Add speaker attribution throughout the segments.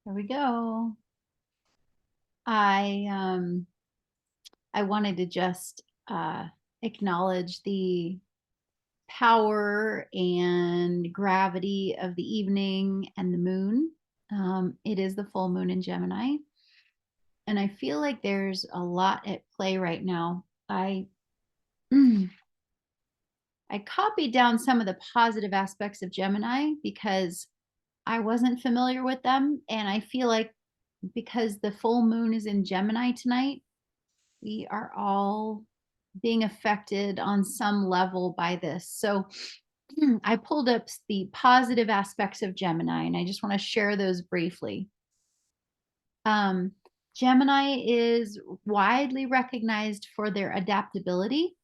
Speaker 1: There we go. I I wanted to just acknowledge the power and gravity of the evening and the moon. It is the full moon in Gemini, and I feel like there's a lot at play right now. I copied down some of the positive aspects of Gemini because I wasn't familiar with them, and I feel like because the full moon is in Gemini tonight, we are all being affected on some level by this. So I pulled up the positive aspects of Gemini, and I just want to share those briefly. Um, Gemini is widely recognized for their adaptability,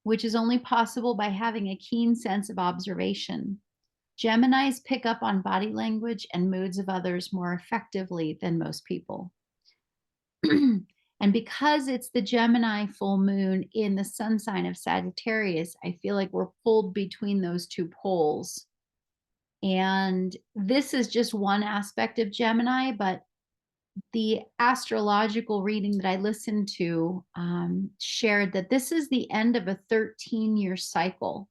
Speaker 1: which is only possible by having a keen sense of observation. Geminis pick up on body language and moods of others more effectively than most people. And because it's the Gemini full moon in the sun sign of Sagittarius, I feel like we're pulled between those two poles. And this is just one aspect of Gemini, but the astrological reading that I listened to shared that this is the end of a 13-year cycle.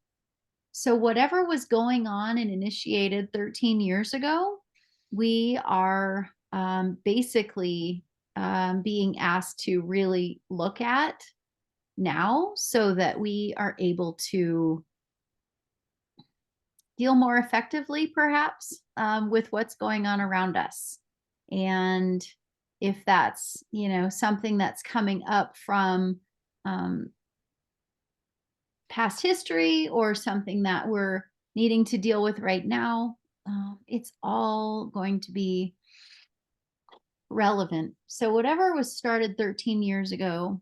Speaker 1: So, whatever was going on and initiated 13 years ago, we are basically being asked to really look at now so that we are able to deal more effectively, perhaps, with what's going on around us. And if that's, something that's coming up from past history or something that we're needing to deal with right now, it's all going to be relevant. So, whatever was started 13 years ago,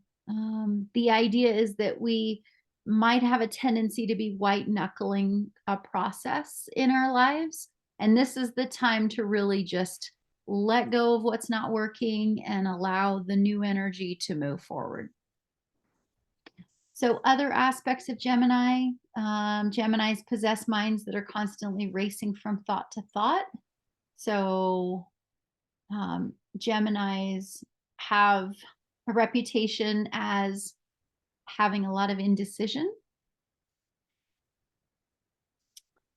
Speaker 1: the idea is that we might have a tendency to be white knuckling a process in our lives. And this is the time to really just let go of what's not working and allow the new energy to move forward. So, other aspects of Gemini, Geminis possess minds that are constantly racing from thought to thought. So, Geminis have a reputation as having a lot of indecision.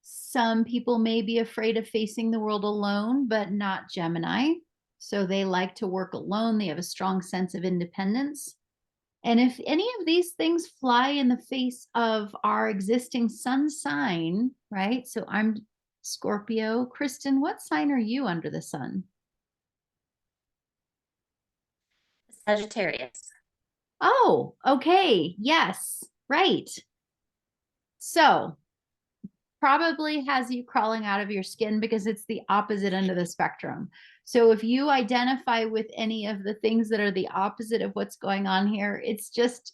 Speaker 1: Some people may be afraid of facing the world alone, but not Gemini. So they like to work alone. They have a strong sense of independence. And if any of these things fly in the face of our existing sun sign, right? So I'm Scorpio. Kristen, what sign are you under the sun?
Speaker 2: Sagittarius.
Speaker 1: Oh, okay. Yes, right. So probably has you crawling out of your skin because it's the opposite end of the spectrum. So if you identify with any of the things that are the opposite of what's going on here, it's just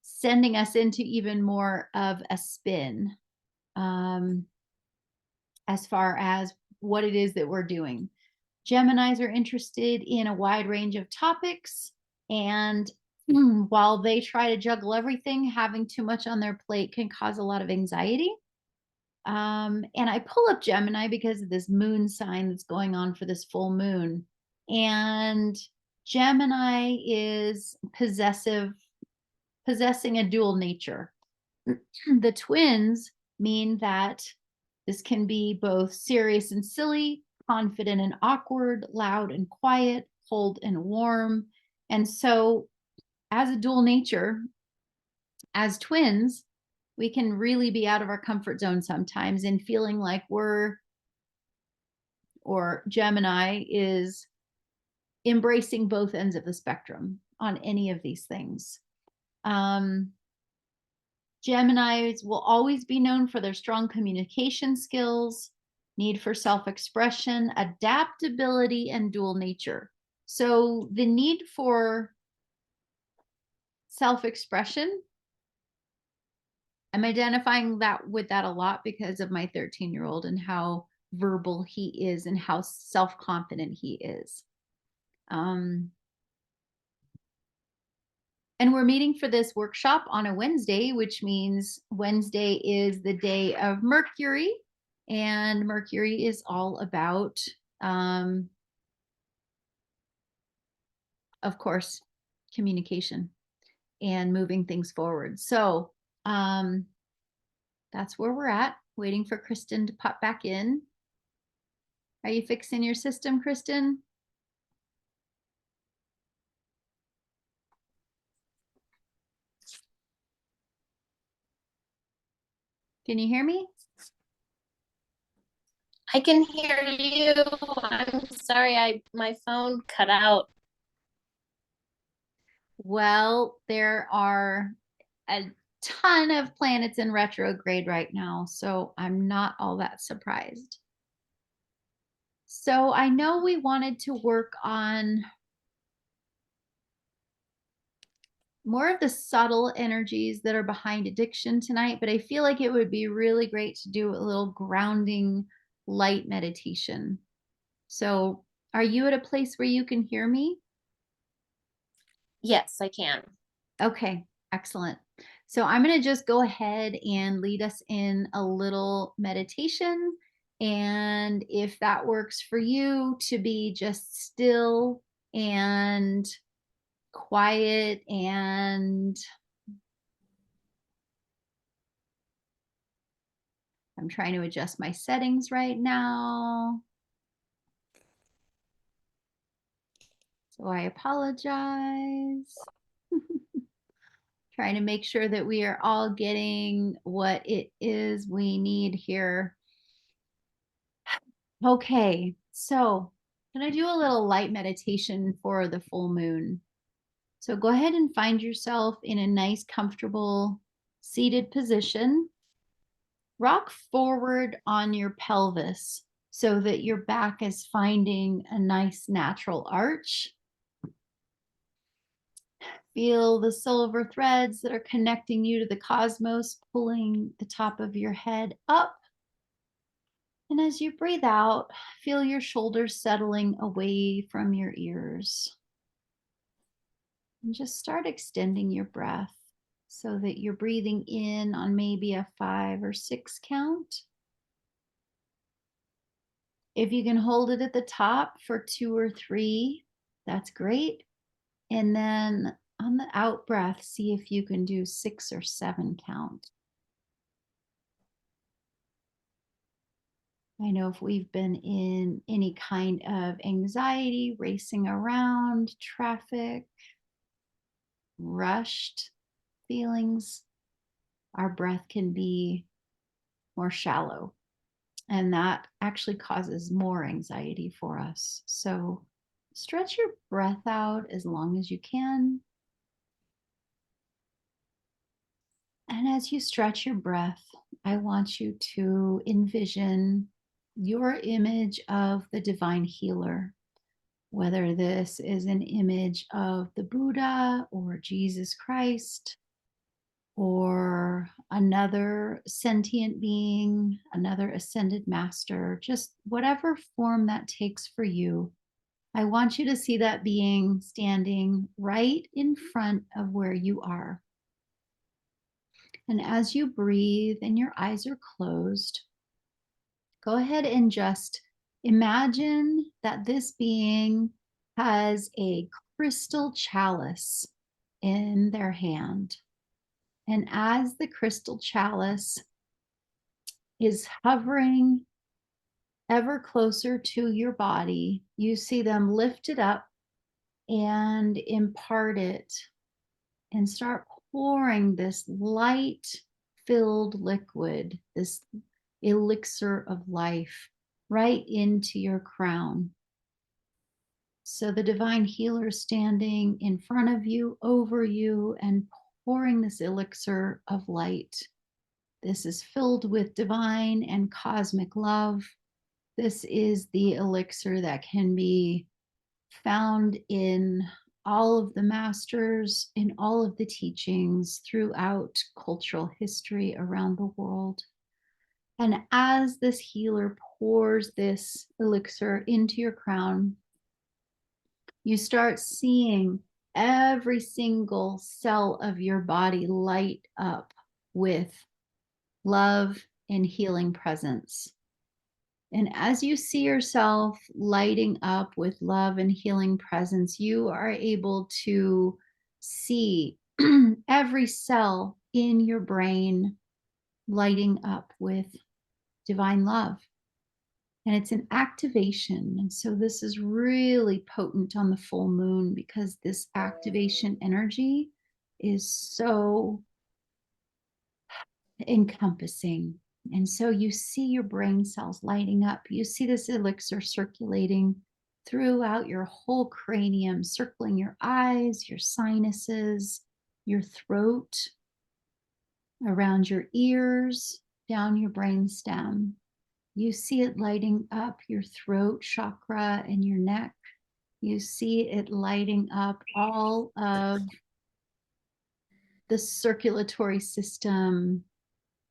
Speaker 1: sending us into even more of a spin as far as what it is that we're doing. Geminis are interested in a wide range of topics, and while they try to juggle everything, having too much on their plate can cause a lot of anxiety. And I pull up Gemini because of this moon sign that's going on for this full moon. And Gemini is possessing a dual nature. The twins mean that this can be both serious and silly, confident and awkward, loud and quiet, cold and warm. And so, as a dual nature, as twins, we can really be out of our comfort zone sometimes and feeling like Gemini is embracing both ends of the spectrum on any of these things. Geminis will always be known for their strong communication skills, need for self expression, adaptability, and dual nature. So, the need for self expression, I'm identifying that with that a lot because of my 13-year-old and how verbal he is and how self confident he is. And we're meeting for this workshop on a Wednesday, which means Wednesday is the day of Mercury. And Mercury is all about of course, communication and moving things forward. So that's where we're at, waiting for Kristen to pop back in. Are you fixing your system, Kristen? Can you hear me?
Speaker 2: I can hear you. I'm sorry, my phone cut out.
Speaker 1: Well, there are a ton of planets in retrograde right now, so I'm not all that surprised. So I know we wanted to work on more of the subtle energies that are behind addiction tonight, but I feel like it would be really great to do a little grounding light meditation. So, are you at a place where you can hear me?
Speaker 2: Yes, I can.
Speaker 1: Okay, excellent. So, I'm going to just go ahead and lead us in a little meditation. And if that works for you to be just still and quiet, and I'm trying to adjust my settings right now. So I apologize. Trying to make sure that we are all getting what it is we need here. Okay, so I'm going to do a little light meditation for the full moon. So go ahead and find yourself in a nice, comfortable seated position. Rock forward on your pelvis so that your back is finding a nice natural arch. Feel the silver threads that are connecting you to the cosmos, pulling the top of your head up. And as you breathe out, feel your shoulders settling away from your ears. And just start extending your breath so that you're breathing in on maybe a 5 or 6 count. If you can hold it at the top for 2 or 3, that's great. And then on the out breath, see if you can do 6 or 7 count. I know if we've been in any kind of anxiety, racing around, traffic, rushed feelings, our breath can be more shallow. And that actually causes more anxiety for us. So stretch your breath out as long as you can. And as you stretch your breath, I want you to envision your image of the divine healer, whether this is an image of the Buddha or Jesus Christ or another sentient being, another ascended master, just whatever form that takes for you. I want you to see that being standing right in front of where you are. And as you breathe and your eyes are closed, go ahead and just imagine that this being has a crystal chalice in their hand. And as the crystal chalice is hovering ever closer to your body, you see them lift it up and impart it and start pouring this light filled liquid, this elixir of life, right into your crown. So the divine healer standing in front of you, over you, and pouring this elixir of light. This is filled with divine and cosmic love. This is the elixir that can be found in all of the masters, in all of the teachings throughout cultural history around the world. And as this healer pours this elixir into your crown, you start seeing every single cell of your body light up with love and healing presence. And as you see yourself lighting up with love and healing presence, you are able to see every cell in your brain lighting up with divine love. And it's an activation. And so this is really potent on the full moon because this activation energy is so encompassing. And so you see your brain cells lighting up. You see this elixir circulating throughout your whole cranium, circling your eyes, your sinuses, your throat, around your ears, down your brain stem. You see it lighting up your throat chakra and your neck. You see it lighting up all of the circulatory system,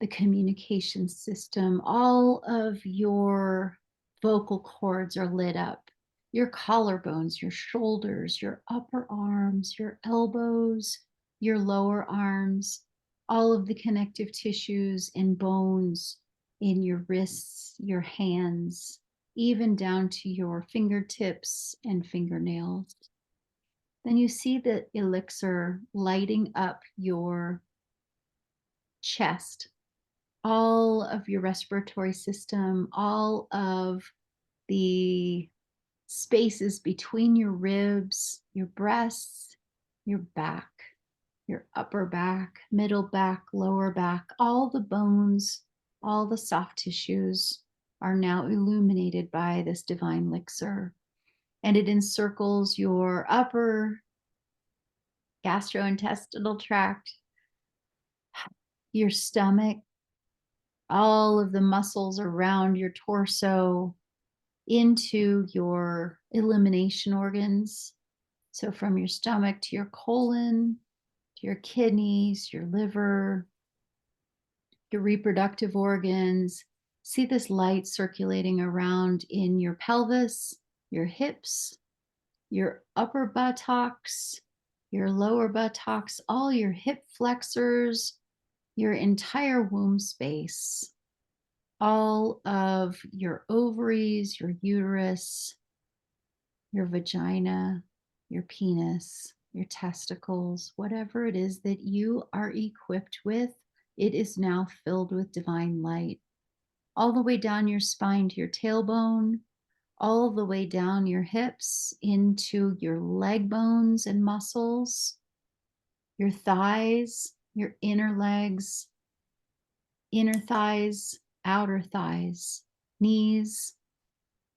Speaker 1: the communication system, all of your vocal cords are lit up. Your collarbones, your shoulders, your upper arms, your elbows, your lower arms, all of the connective tissues and bones in your wrists, your hands, even down to your fingertips and fingernails. Then you see the elixir lighting up your chest, all of your respiratory system, all of the spaces between your ribs, your breasts, your back, your upper back, middle back, lower back, all the bones, all the soft tissues are now illuminated by this divine elixir. And it encircles your upper gastrointestinal tract, your stomach, all of the muscles around your torso, into your elimination organs. So from your stomach to your colon, to your kidneys, your liver, your reproductive organs. See this light circulating around in your pelvis, your hips, your upper buttocks, your lower buttocks, all your hip flexors, your entire womb space, all of your ovaries, your uterus, your vagina, your penis, your testicles, whatever it is that you are equipped with, it is now filled with divine light. All the way down your spine to your tailbone, all the way down your hips into your leg bones and muscles, your thighs, your inner legs, inner thighs, outer thighs, knees,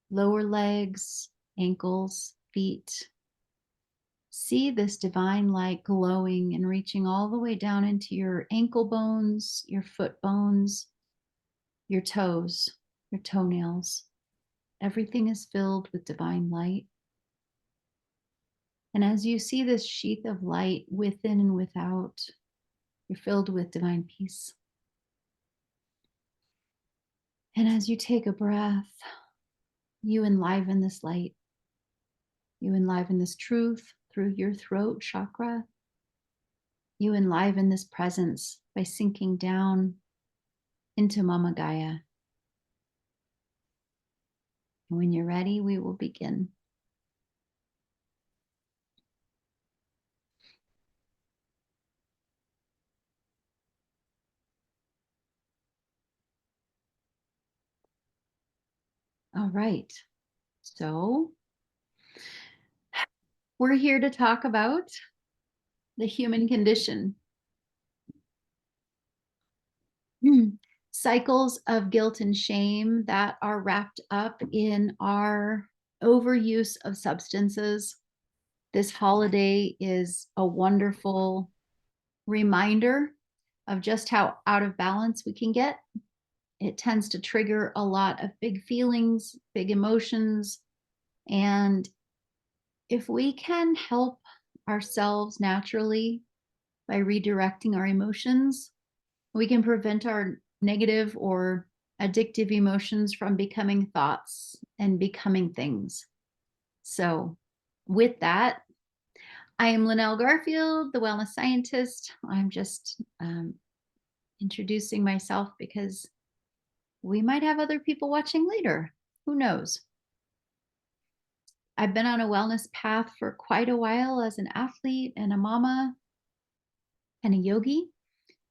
Speaker 1: lower legs, ankles, feet. See this divine light glowing and reaching all the way down into your ankle bones, your foot bones, your toes, your toenails. Everything is filled with divine light. And as you see this sheath of light within and without, you're filled with divine peace. And as you take a breath, you enliven this light. You enliven this truth through your throat chakra. You enliven this presence by sinking down into Mama Gaia. And when you're ready, we will begin. All right. So we're here to talk about the human condition. Cycles of guilt and shame that are wrapped up in our overuse of substances. This holiday is a wonderful reminder of just how out of balance we can get. It tends to trigger a lot of big feelings, big emotions. And if we can help ourselves naturally by redirecting our emotions, we can prevent our negative or addictive emotions from becoming thoughts and becoming things. So, with that, I am Linnell Garfield, the wellness scientist. I'm just introducing myself because we might have other people watching later. Who knows? I've been on a wellness path for quite a while as an athlete and a mama and a yogi.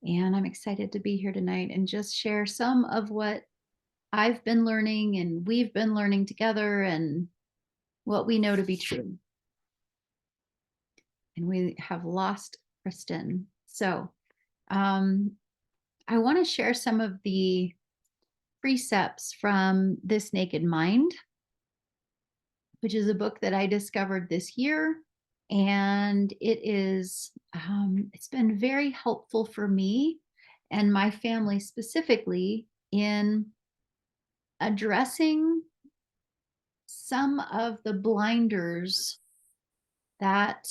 Speaker 1: And I'm excited to be here tonight and just share some of what I've been learning and we've been learning together and what we know to be true. And we have lost Kristen. So I want to share some of the precepts from This Naked Mind, which is a book that I discovered this year. And it's been very helpful for me and my family specifically in addressing some of the blinders that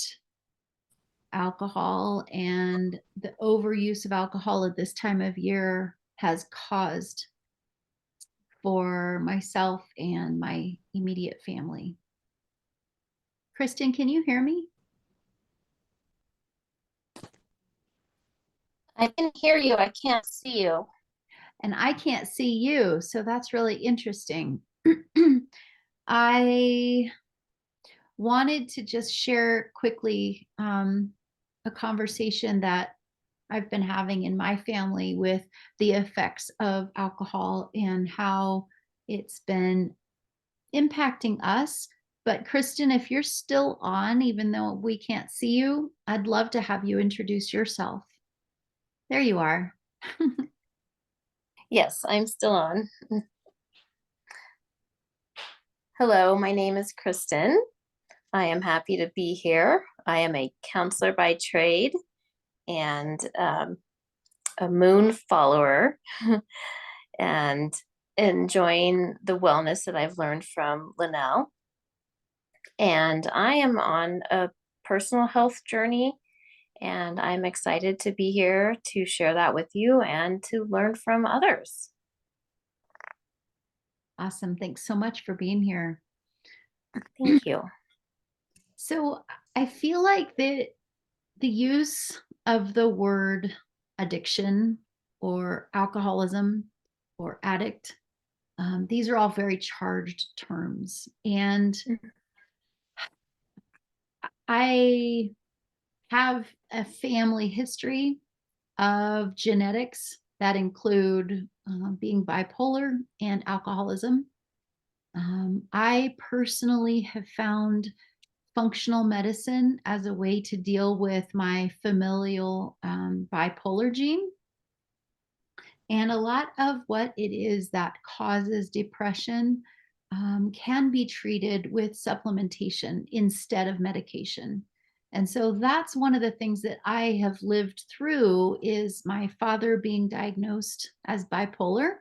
Speaker 1: alcohol and the overuse of alcohol at this time of year has caused for myself and my immediate family. Kristen, can you hear me?
Speaker 2: I can hear you. I can't see you.
Speaker 1: And I can't see you, so that's really interesting. I wanted to just share quickly a conversation that I've been having in my family with the effects of alcohol and how it's been impacting us. But Kristen, if you're still on, even though we can't see you, I'd love to have you introduce yourself. There you are.
Speaker 2: Yes, I'm still on. Hello, my name is Kristen. I am happy to be here. I am a counselor by trade and a moon follower and enjoying the wellness that I've learned from Linnell. And I am on a personal health journey, and I'm excited to be here to share that with you and to learn from others.
Speaker 1: Awesome. Thanks so much for being here.
Speaker 2: Thank you.
Speaker 1: So I feel like the use of the word addiction or alcoholism or addict, these are all very charged terms. And I have a family history of genetics that include being bipolar and alcoholism. I personally have found functional medicine as a way to deal with my familial bipolar gene. And a lot of what it is that causes depression can be treated with supplementation instead of medication. And so that's one of the things that I have lived through is my father being diagnosed as bipolar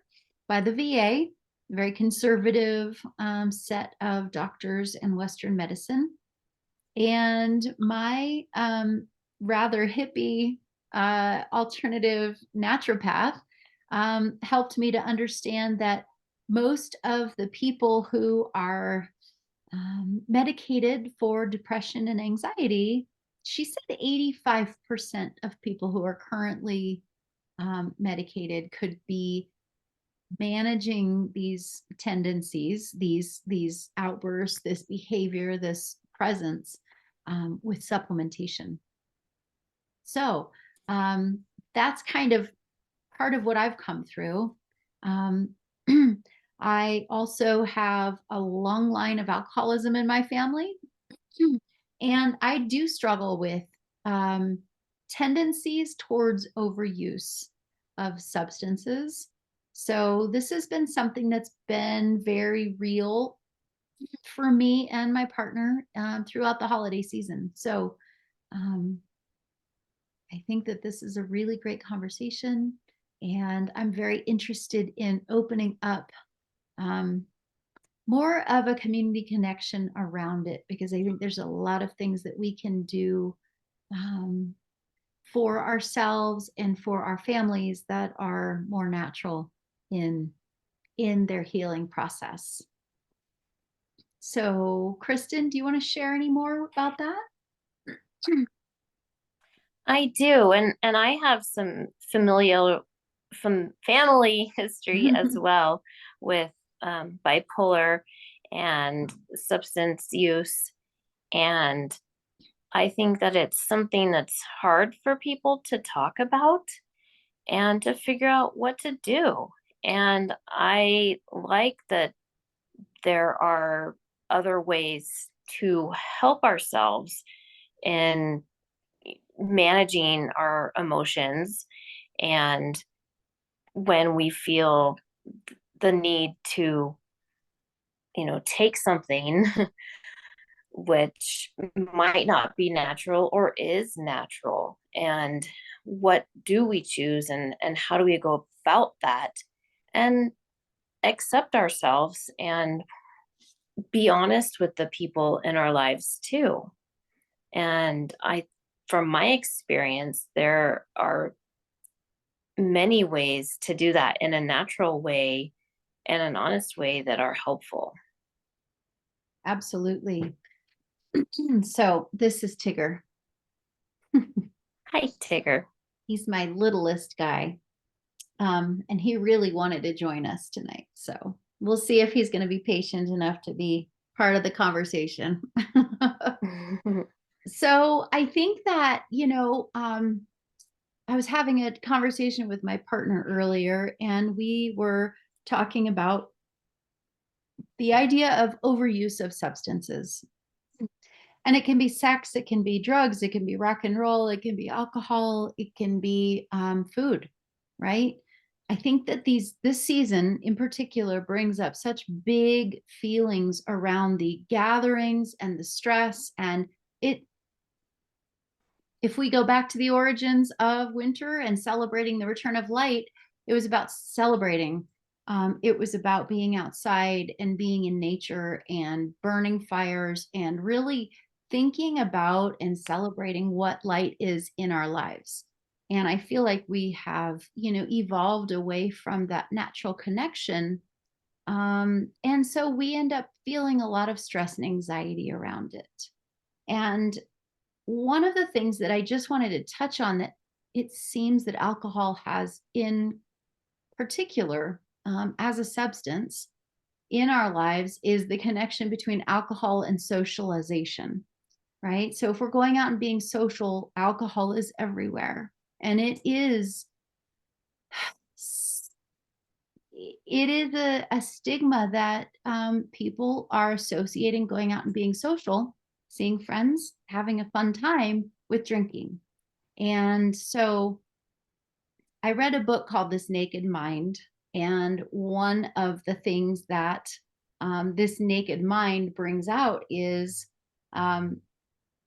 Speaker 1: by the VA, very conservative set of doctors in Western medicine. And my rather hippie alternative naturopath helped me to understand that most of the people who are medicated for depression and anxiety, she said 85% of people who are currently medicated could be managing these tendencies, these outbursts, this behavior, this presence with supplementation. So that's kind of part of what I've come through. Um, I also have a long line of alcoholism in my family, and I do struggle with tendencies towards overuse of substances. So this has been something that's been very real for me and my partner throughout the holiday season. So um, I think that this is a really great conversation, and I'm very interested in opening up um, more of a community connection around it because I think there's a lot of things that we can do um, for ourselves and for our families that are more natural in their healing process. So, Kristen, do you want to share any more about that?
Speaker 2: I do, and I have some familial some family history as well with bipolar and substance use. And I think that it's something that's hard for people to talk about and to figure out what to do. And I like that there are other ways to help ourselves in managing our emotions, and when we feel the need to, take something which might not be natural or is natural, and what do we choose, and how do we go about that, and accept ourselves and be honest with the people in our lives too. And from my experience, there are many ways to do that in a natural way and an honest way that are helpful.
Speaker 1: Absolutely. So this is Tigger.
Speaker 2: Hi, Tigger.
Speaker 1: He's my littlest guy. And he really wanted to join us tonight. So we'll see if he's going to be patient enough to be part of the conversation. So I think that, I was having a conversation with my partner earlier, and we were talking about the idea of overuse of substances. And it can be sex, it can be drugs, it can be rock and roll, it can be alcohol, it can be food, right? I think that this season in particular brings up such big feelings around the gatherings and the stress. And it if we go back to the origins of winter and celebrating the return of light, it was about celebrating. It was about being outside and being in nature and burning fires and really thinking about and celebrating what light is in our lives. And I feel like we have, evolved away from that natural connection. And so we end up feeling a lot of stress and anxiety around it. And one of the things that I just wanted to touch on, that it seems that alcohol has in particular, as a substance in our lives, is the connection between alcohol and socialization, right? So if we're going out and being social, alcohol is everywhere. And it is a stigma that people are associating going out and being social, seeing friends, having a fun time with drinking. And so I read a book called This Naked Mind. And one of the things that this naked mind brings out um,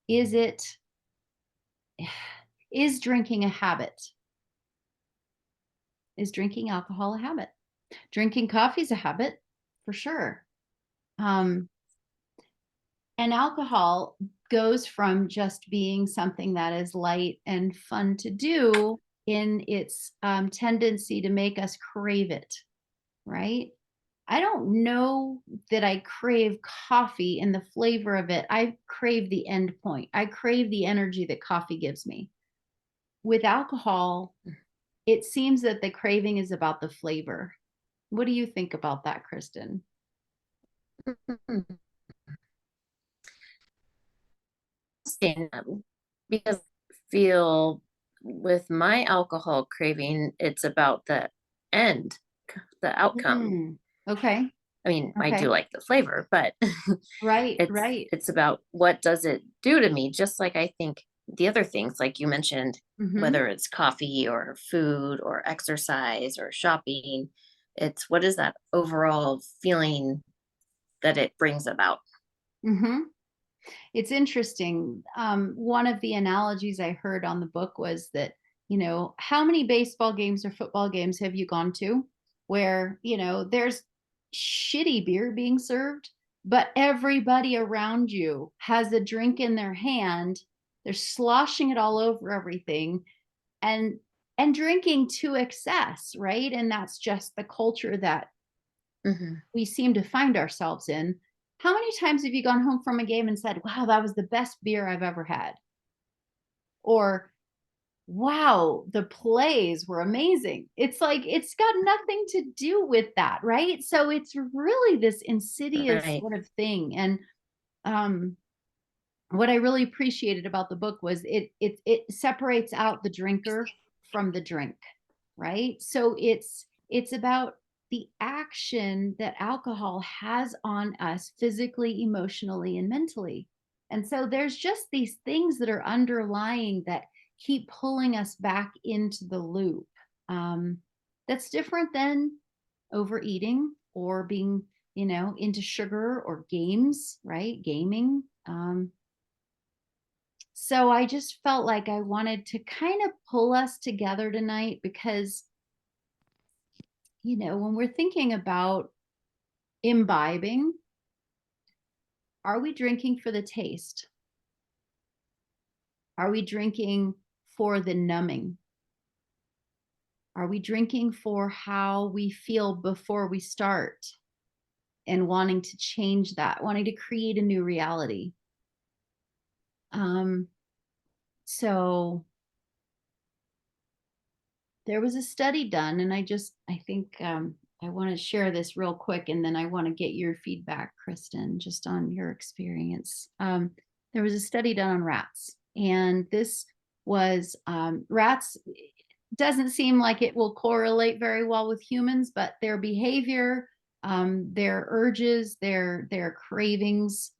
Speaker 1: is it, is drinking a habit? Is drinking alcohol a habit? Drinking coffee is a habit, for sure. Um, and alcohol goes from just being something that is light and fun to do in its tendency to make us crave it, right? I don't know that I crave coffee and the flavor of it. I crave the end point. I crave the energy that coffee gives me. With alcohol, it seems that the craving is about the flavor. What do you think about that, Kristen?
Speaker 2: Because I feel with my alcohol craving, it's about the end, the outcome.
Speaker 1: Mm, okay.
Speaker 2: I mean, I do
Speaker 1: Okay.
Speaker 2: like the flavor, but
Speaker 1: Right.
Speaker 2: it's
Speaker 1: Right.
Speaker 2: it's about what does it do to me, just like I think the other things like you mentioned,
Speaker 1: Mm-hmm.
Speaker 2: whether it's coffee or food or exercise or shopping, it's what is that overall feeling that it brings about.
Speaker 1: Mm-hmm. It's interesting. One of the analogies I heard on the book was that, how many baseball games or football games have you gone to where, there's shitty beer being served, but everybody around you has a drink in their hand. They're sloshing it all over everything and drinking to excess, right? And that's just the culture that
Speaker 2: Mhm.
Speaker 1: we seem to find ourselves in. How many times have you gone home from a game and said, wow, that was the best beer I've ever had? Or wow, the plays were amazing. It's like it's got nothing to do with that, right? So it's really this insidious
Speaker 2: Right.
Speaker 1: sort of thing. And um what I really appreciated about the book was it separates out the drinker from the drink, right? So it's about the action that alcohol has on us physically, emotionally, and mentally. And so there's just these things that are underlying that keep pulling us back into the loop. Um, that's different than overeating or being, into sugar or games, right? Gaming. So I just felt like I wanted to kind of pull us together tonight because, when we're thinking about imbibing, are we drinking for the taste? Are we drinking for the numbing? Are we drinking for how we feel before we start and wanting to change that, wanting to create a new reality? Um, so there was a study done, and I think I want to share this real quick, and then I want to get your feedback, Kristen, just on your experience. There was a study done on rats, and this was rats. Doesn't seem like it will correlate very well with humans, but their behavior, their urges, their cravings,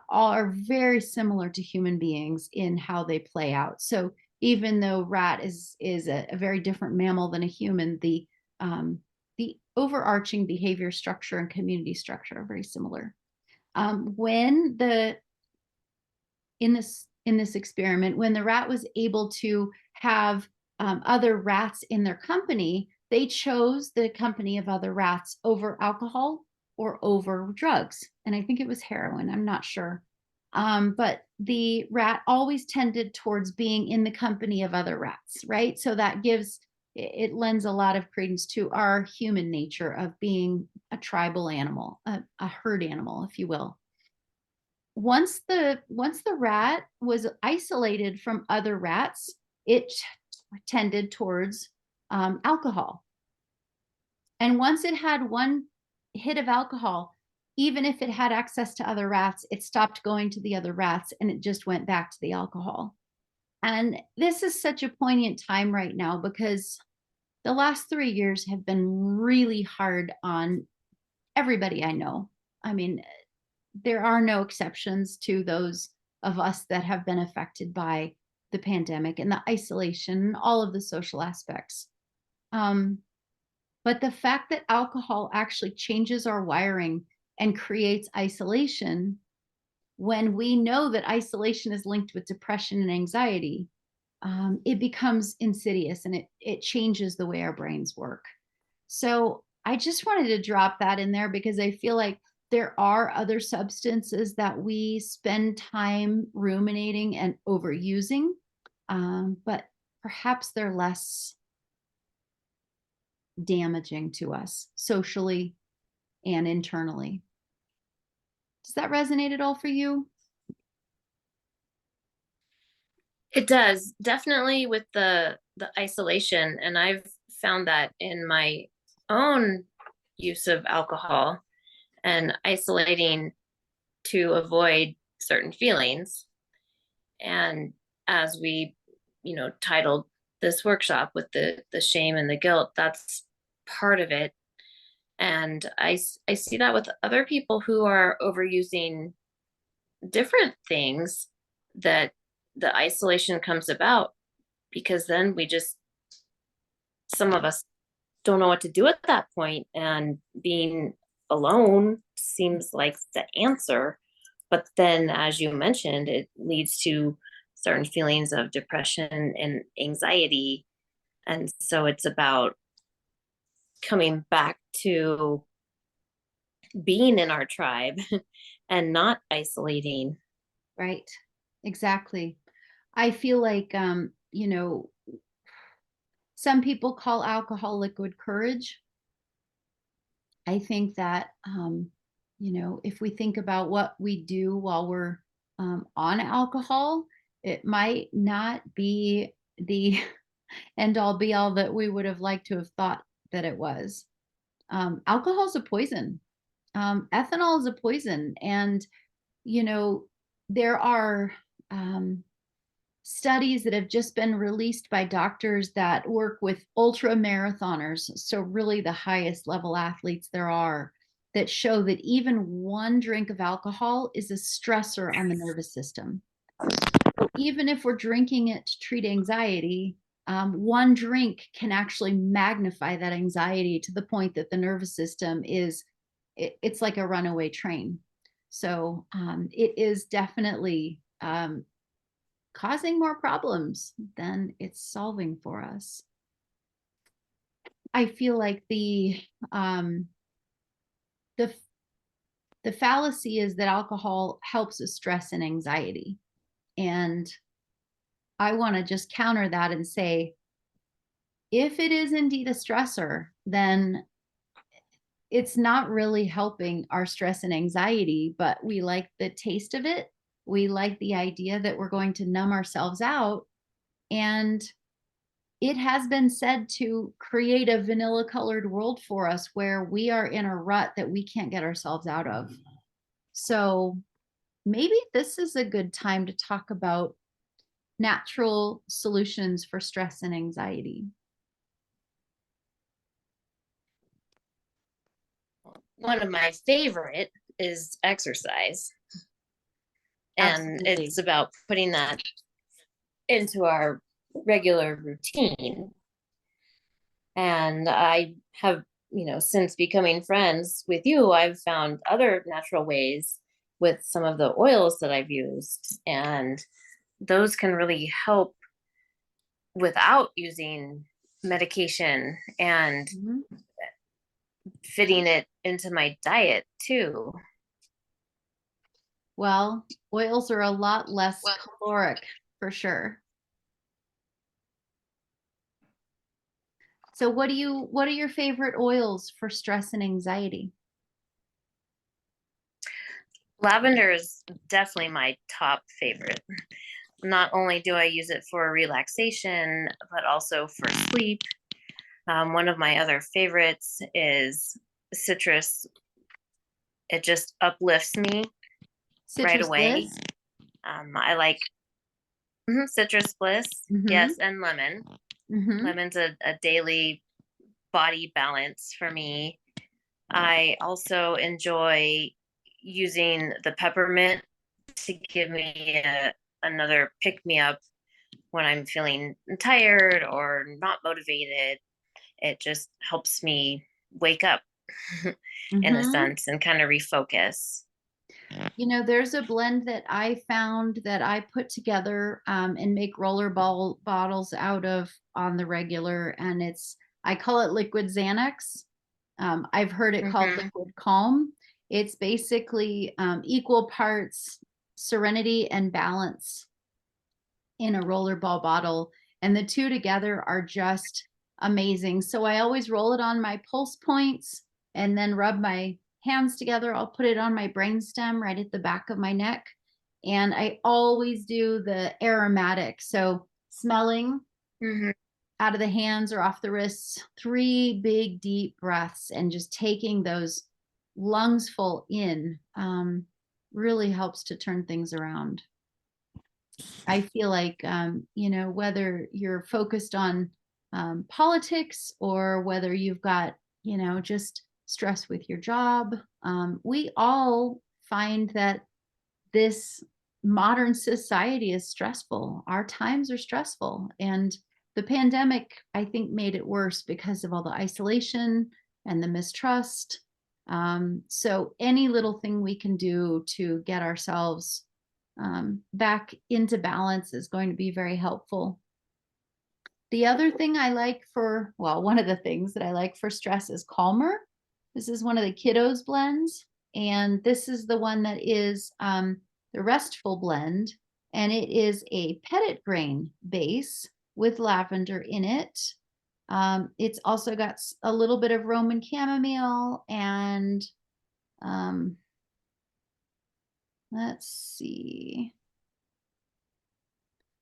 Speaker 1: all are very similar to human beings in how they play out. So even though rat is a very different mammal than a human, the overarching behavior structure and community structure are very similar. When the in this experiment, when the rat was able to have other rats in their company, they chose the company of other rats over alcohol or over drugs. And I think it was heroin. I'm not sure. But the rat always tended towards being in the company of other rats, right? So that it lends a lot of credence to our human nature of being a tribal animal, a herd animal, if you will. Once the rat was isolated from other rats, it tended towards alcohol. And once it had one hit of alcohol, even if it had access to other rats, it stopped going to the other rats and it just went back to the alcohol. And this is such a poignant time right now because the last 3 years have been really hard on everybody I know. I mean, there are no exceptions to those of us that have been affected by the pandemic and the isolation, all of the social aspects. Um, but the fact that alcohol actually changes our wiring and creates isolation, when we know that isolation is linked with depression and anxiety, it becomes insidious and it changes the way our brains work. So I just wanted to drop that in there because I feel like there are other substances that we spend time ruminating and overusing, but perhaps they're less damaging to us socially and internally. Does that resonate at all for you?
Speaker 2: It does, definitely with the isolation, and I've found that in my own use of alcohol and isolating to avoid certain feelings. And as we, titled this workshop with the shame and the guilt, that's part of it. And I see that with other people who are overusing different things, that the isolation comes about because then some of us don't know what to do at that point, and being alone seems like the answer. But then, as you mentioned, it leads to certain feelings of depression and anxiety. And so it's about coming back to being in our tribe and not isolating.
Speaker 1: Right. Exactly. I feel like, some people call alcohol liquid courage. I think that, if we think about what we do while we're on alcohol, it might not be. the end all be all that we would have liked to have thought that it was. Alcohol is a poison. Ethanol is a poison. And, you know, there are studies that have just been released by doctors that work with ultra marathoners, so really the highest level athletes there are, that show that even one drink of alcohol is a stressor on the nervous system. So even if we're drinking it to treat anxiety, one drink can actually magnify that anxiety to the point that the nervous system it's like a runaway train. So it is definitely causing more problems than it's solving for us. I feel like the the fallacy is that alcohol helps with stress and anxiety. And I want to just counter that and say, if it is indeed a stressor, then it's not really helping our stress and anxiety, but we like the taste of it. We like the idea that we're going to numb ourselves out. And it has been said to create a vanilla colored world for us where we are in a rut that we can't get ourselves out of. So maybe this is a good time to talk about natural solutions for stress and anxiety.
Speaker 2: One of my favorite is exercise. And
Speaker 1: Absolutely.
Speaker 2: it's about putting that into our regular routine. And I have, since becoming friends with you, I've found other natural ways with some of the oils that I've used. And those can really help without using medication and
Speaker 1: Mhm.
Speaker 2: fitting it into my diet too.
Speaker 1: Well, oils are a lot less caloric for sure. So what are your favorite oils for stress and anxiety?
Speaker 2: Lavender is definitely my top favorite. Not only do I use it for relaxation, but also for sleep. One of my other favorites is citrus. It just uplifts me right
Speaker 1: Citrus
Speaker 2: away.
Speaker 1: bliss?
Speaker 2: I like citrus bliss,
Speaker 1: Mhm.
Speaker 2: yes, and lemon.
Speaker 1: Mhm.
Speaker 2: Lemon's a daily body balance for me. I also enjoy using the peppermint to give me another pick me up when I'm feeling tired or not motivated. It just helps me wake up in a
Speaker 1: Mhm.
Speaker 2: sense and kind of refocus.
Speaker 1: You know, there's a blend that I found that I put together and make rollerball bottles out of on the regular, and I call it liquid Xanax. I've heard it called
Speaker 2: Mm-hmm.
Speaker 1: liquid calm. It's basically equal parts serenity and balance in a rollerball bottle, and the two together are just amazing. So I always roll it on my pulse points and then rub my hands together. I'll put it on my brainstem right at the back of my neck. And I always do the aromatic. So smelling
Speaker 2: Mm-hmm.
Speaker 1: out of the hands or off the wrists, 3 big deep breaths, and just taking those lungs full in really helps to turn things around. I feel like, whether you're focused on politics or whether you've got, just stress with your job, we all find that this modern society is stressful. Our times are stressful. And the pandemic, I think, made it worse because of all the isolation and the mistrust. So, any little thing we can do to get ourselves back into balance is going to be very helpful. The other thing I like one of the things that I like for stress is Calmer. This is one of the kiddos blends, and this is the one that is the restful blend, and it is a pettit grain base with lavender in it. It's also got a little bit of Roman chamomile and um, let's see.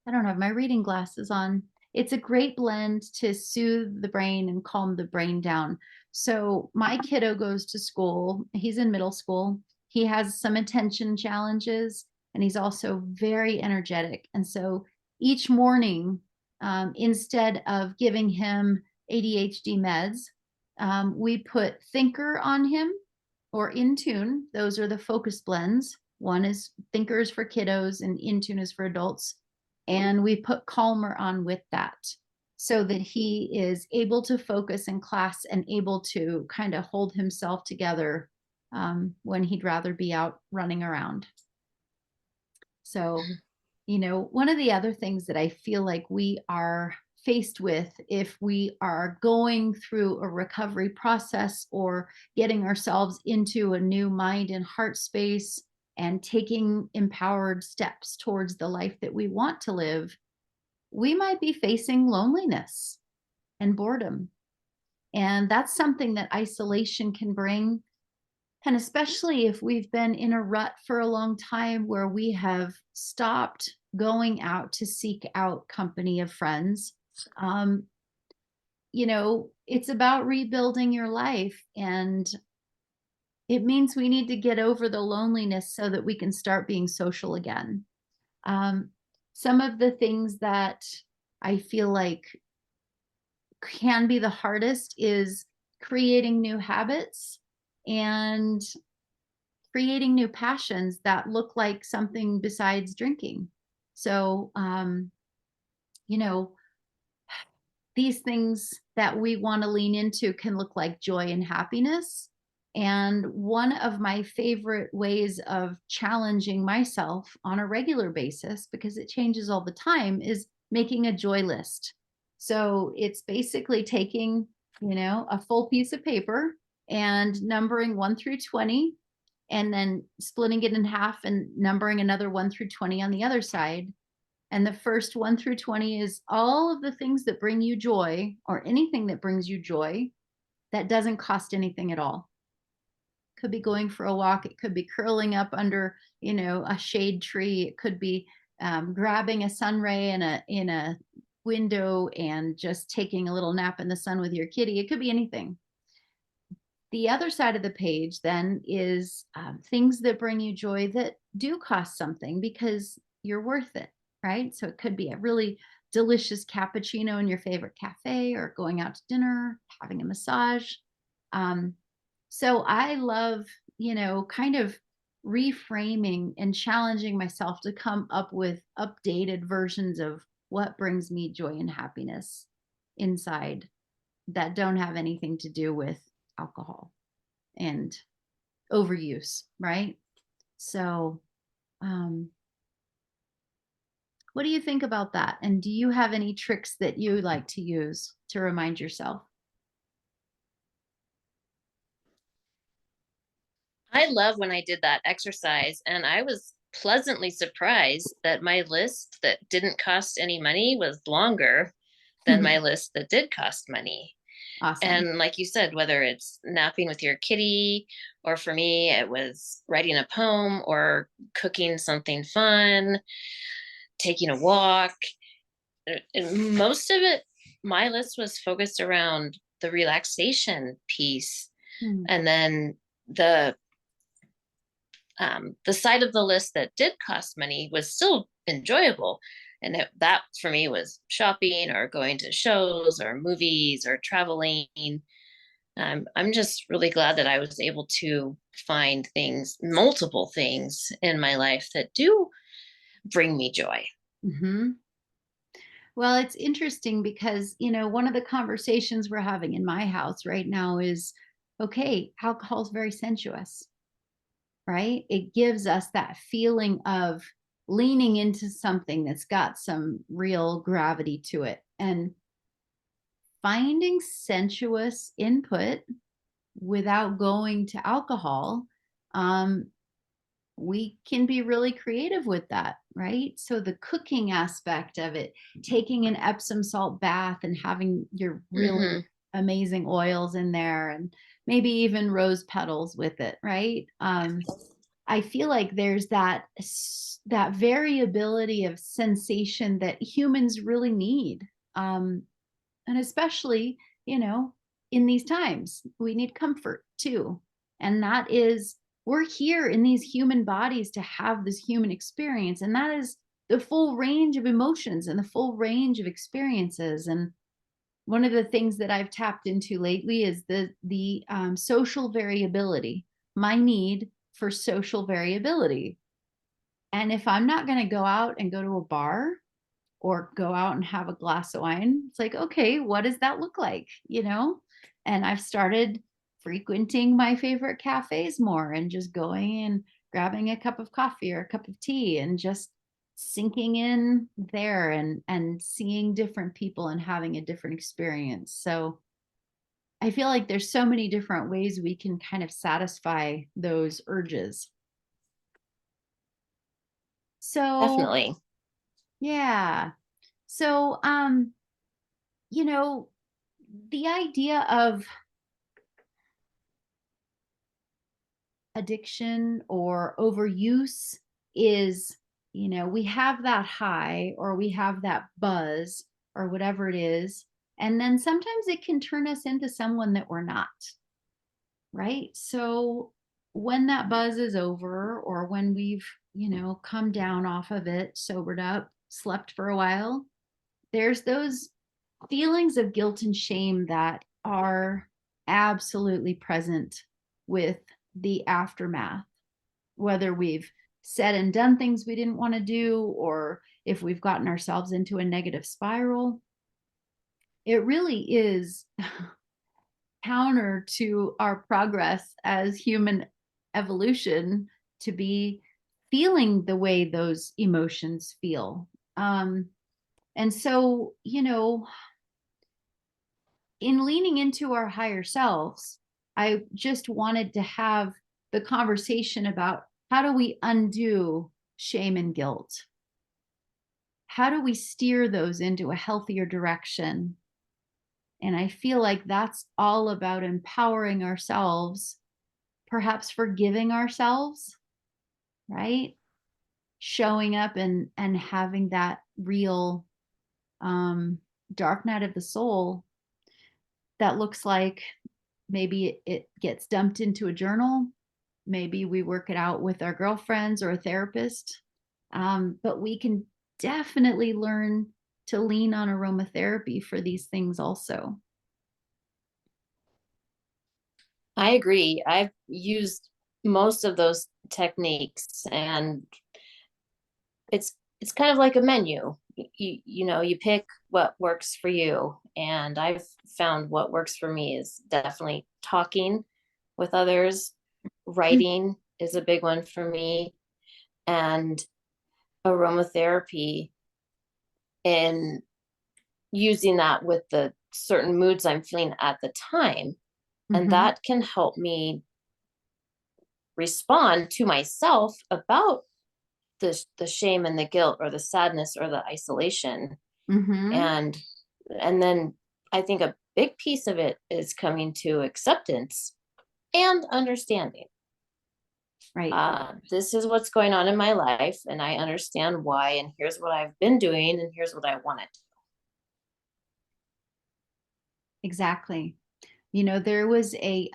Speaker 1: I don't have my reading glasses on. it's a great blend to soothe the brain and calm the brain down. So my kiddo goes to school. He's in middle school. He has some attention challenges, and he's also very energetic. And so each morning, instead of giving him ADHD meds, we put Thinker on him or In Tune. Those are the focus blends. One is Thinkers for kiddos and In Tune is for adults. And we put Calmer on with that so that he is able to focus in class and able to kind of hold himself together when he'd rather be out running around. So, one of the other things that I feel like we are faced with if we are going through a recovery process or getting ourselves into a new mind and heart space and taking empowered steps towards the life that we want to live, we might be facing loneliness and boredom. And that's something that isolation can bring. And especially if we've been in a rut for a long time where we have stopped going out to seek out company of friends, um, it's about rebuilding your life. And it means we need to get over the loneliness so that we can start being social again. Um, some of the things that I feel like can be the hardest is creating new habits and creating new passions that look like something besides drinking. So, you know, these things that we want to lean into can look like joy and happiness. And one of my favorite ways of challenging myself on a regular basis, because it changes all the time, is making a joy list. So it's basically taking, a full piece of paper and numbering 1 through 20, and then splitting it in half and numbering another 1 through 20 on the other side. And the first 1 through 20 is all of the things that bring you joy or anything that brings you joy that doesn't cost anything at all. Could be going for a walk. It could be curling up under, a shade tree. It could be grabbing a sun ray in a window and just taking a little nap in the sun with your kitty. It could be anything. The other side of the page then is things that bring you joy that do cost something because you're worth it, right? So it could be a really delicious cappuccino in your favorite cafe or going out to dinner, having a massage. Um, so I love, kind of reframing and challenging myself to come up with updated versions of what brings me joy and happiness inside that don't have anything to do with alcohol and overuse, right? So, um, what do you think about that? And do you have any tricks that you like to use to remind yourself?
Speaker 2: I love when I did that exercise, and I was pleasantly surprised that my list that didn't cost any money was longer than my list that did cost money.
Speaker 1: Awesome.
Speaker 2: And like you said, whether it's napping with your kitty, or for me, it was writing a poem or cooking something fun, taking a walk. And most of it, my list was focused around the relaxation piece.
Speaker 1: Hmm.
Speaker 2: And then the side of the list that did cost money was still enjoyable. And that for me was shopping or going to shows or movies or traveling. I'm just really glad that I was able to find things, multiple things in my life that do bring me joy.
Speaker 1: Hmm. Well, it's interesting because, one of the conversations we're having in my house right now is okay, alcohol is very sensuous, right? It gives us that feeling of leaning into something that's got some real gravity to it. And finding sensuous input without going to alcohol, um, we can be really creative with that, right? So the cooking aspect of it, taking an Epsom salt bath and having your really
Speaker 2: Mm-hmm.
Speaker 1: amazing oils in there and maybe even rose petals with it, right? I feel like there's that variability of sensation that humans really need. Um, and especially, you know, in these times, we need comfort too. And that is, we're here in these human bodies to have this human experience. And that is the full range of emotions and the full range of experiences. And one of the things that I've tapped into lately is the social variability, my need for social variability. And if I'm not going to go out and go to a bar or go out and have a glass of wine, it's like, okay, what does that look like? And I've started frequenting my favorite cafes more and just going and grabbing a cup of coffee or a cup of tea and just sinking in there and seeing different people and having a different experience. So I feel like there's so many different ways we can kind of satisfy those urges. So,
Speaker 2: Definitely.
Speaker 1: yeah. So, you know, the idea of addiction or overuse is, we have that high or we have that buzz or whatever it is. And then sometimes it can turn us into someone that we're not, right? So when that buzz is over or when we've, come down off of it, sobered up, slept for a while, there's those feelings of guilt and shame that are absolutely present with the aftermath, whether we've said and done things we didn't want to do, or if we've gotten ourselves into a negative spiral. It really is counter to our progress as human evolution to be feeling the way those emotions feel. And so, in leaning into our higher selves, I just wanted to have the conversation about how do we undo shame and guilt? How do we steer those into a healthier direction? And I feel like that's all about empowering ourselves, perhaps forgiving ourselves, right? Showing up and having that real dark night of the soul that looks like maybe it gets dumped into a journal. Maybe we work it out with our girlfriends or a therapist. But we can definitely learn to lean on aromatherapy for these things also.
Speaker 2: I agree. I've used most of those techniques, and it's kind of like a menu. You pick what works for you, and I've found what works for me is definitely talking with others. Writing is a big one for me, and aromatherapy, and using that with the certain moods I'm feeling at the time. And
Speaker 1: Mm-hmm.
Speaker 2: that can help me respond to myself about the shame and the guilt or the sadness or the isolation.
Speaker 1: Mm-hmm.
Speaker 2: And then I think a big piece of it is coming to acceptance and understanding.
Speaker 1: Right.
Speaker 2: This is what's going on in my life, and I understand why, and here's what I've been doing, and here's what I want to do.
Speaker 1: Exactly. There was a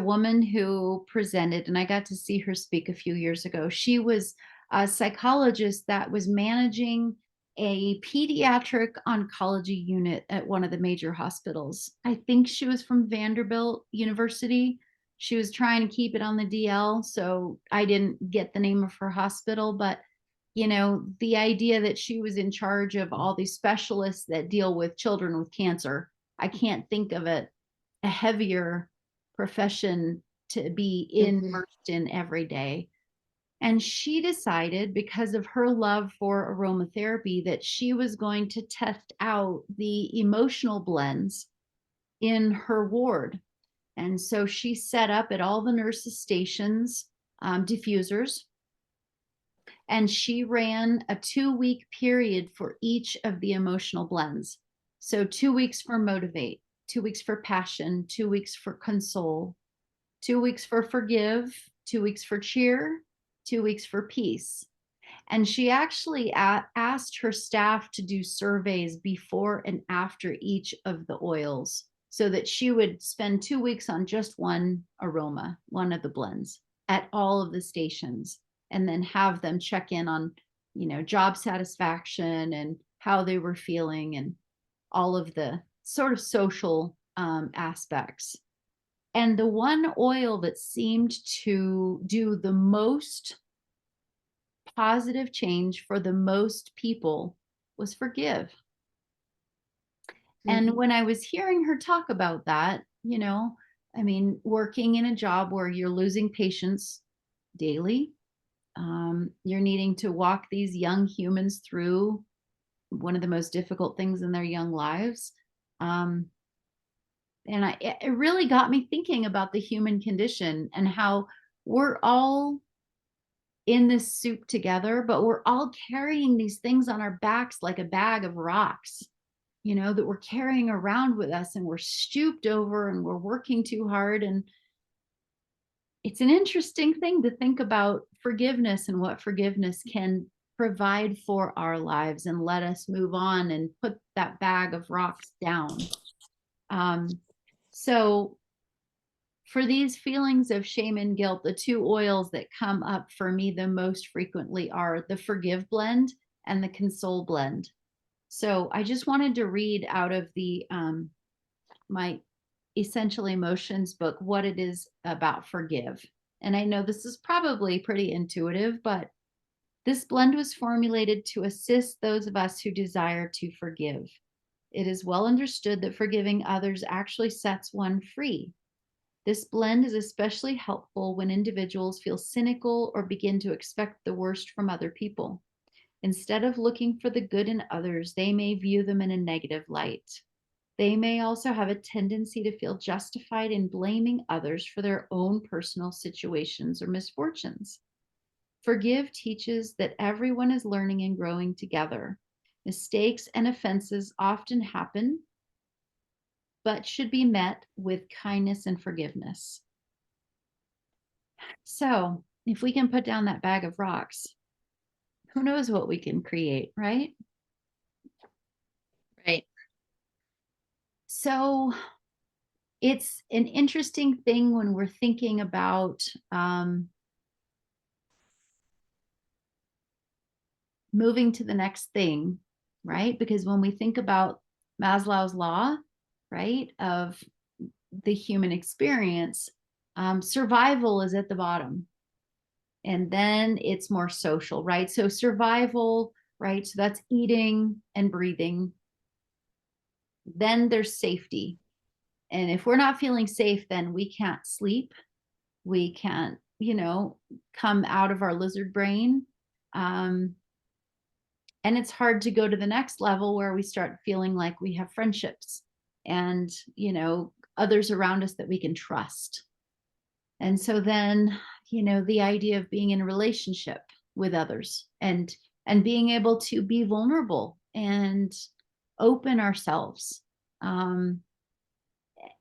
Speaker 1: woman who presented, and I got to see her speak a few years ago. She was a psychologist that was managing a pediatric oncology unit at one of the major hospitals. I think she was from Vanderbilt University. She was trying to keep it on the DL, so I didn't get the name of her hospital, but the idea that she was in charge of all these specialists that deal with children with cancer, I can't think of it a heavier profession to be
Speaker 2: Mm-hmm.
Speaker 1: immersed in every day. And she decided, because of her love for aromatherapy, that she was going to test out the emotional blends in her ward. And so she set up at all the nurses' stations diffusers, and she ran a 2-week period for each of the emotional blends. So 2 weeks for motivate, 2 weeks for passion, 2 weeks for console, 2 weeks for forgive, 2 weeks for cheer, 2 weeks for peace. And she actually asked her staff to do surveys before and after each of the oils so that she would spend 2 weeks on just one aroma, one of the blends at all of the stations, and then have them check in on, job satisfaction and how they were feeling and all of the sort of social aspects. And the one oil that seemed to do the most positive change for the most people was forgive. And
Speaker 2: Mhm.
Speaker 1: when I was hearing her talk about that, I mean, working in a job where you're losing patients daily, you're needing to walk these young humans through one of the most difficult things in their young lives. Um, and it really got me thinking about the human condition and how we're all in this soup together, but we're all carrying these things on our backs like a bag of rocks, that we're carrying around with us, and we're stooped over and we're working too hard. And it's an interesting thing to think about forgiveness and what forgiveness can provide for our lives and let us move on and put that bag of rocks down. Um, so, for these feelings of shame and guilt, the two oils that come up for me the most frequently are the Forgive blend and the Console blend. So I just wanted to read out of the my Essential Emotions book what it is about forgive. And I know this is probably pretty intuitive, but this blend was formulated to assist those of us who desire to forgive. It is well understood that forgiving others actually sets one free. This blend is especially helpful when individuals feel cynical or begin to expect the worst from other people. Instead of looking for the good in others, they may view them in a negative light. They may also have a tendency to feel justified in blaming others for their own personal situations or misfortunes. Forgive teaches that everyone is learning and growing together. Mistakes and offenses often happen, but should be met with kindness and forgiveness. So, if we can put down that bag of rocks, who knows what we can create, right?
Speaker 2: Right.
Speaker 1: So, it's an interesting thing when we're thinking about moving to the next thing, right? Because when we think about Maslow's law, right, of the human experience, survival is at the bottom. And then it's more social, right? So survival, right? So that's eating and breathing. Then there's safety. And if we're not feeling safe, then we can't sleep. We can't, come out of our lizard brain. Um, and it's hard to go to the next level where we start feeling like we have friendships and, others around us that we can trust. And so then, the idea of being in a relationship with others and being able to be vulnerable and open ourselves. Um,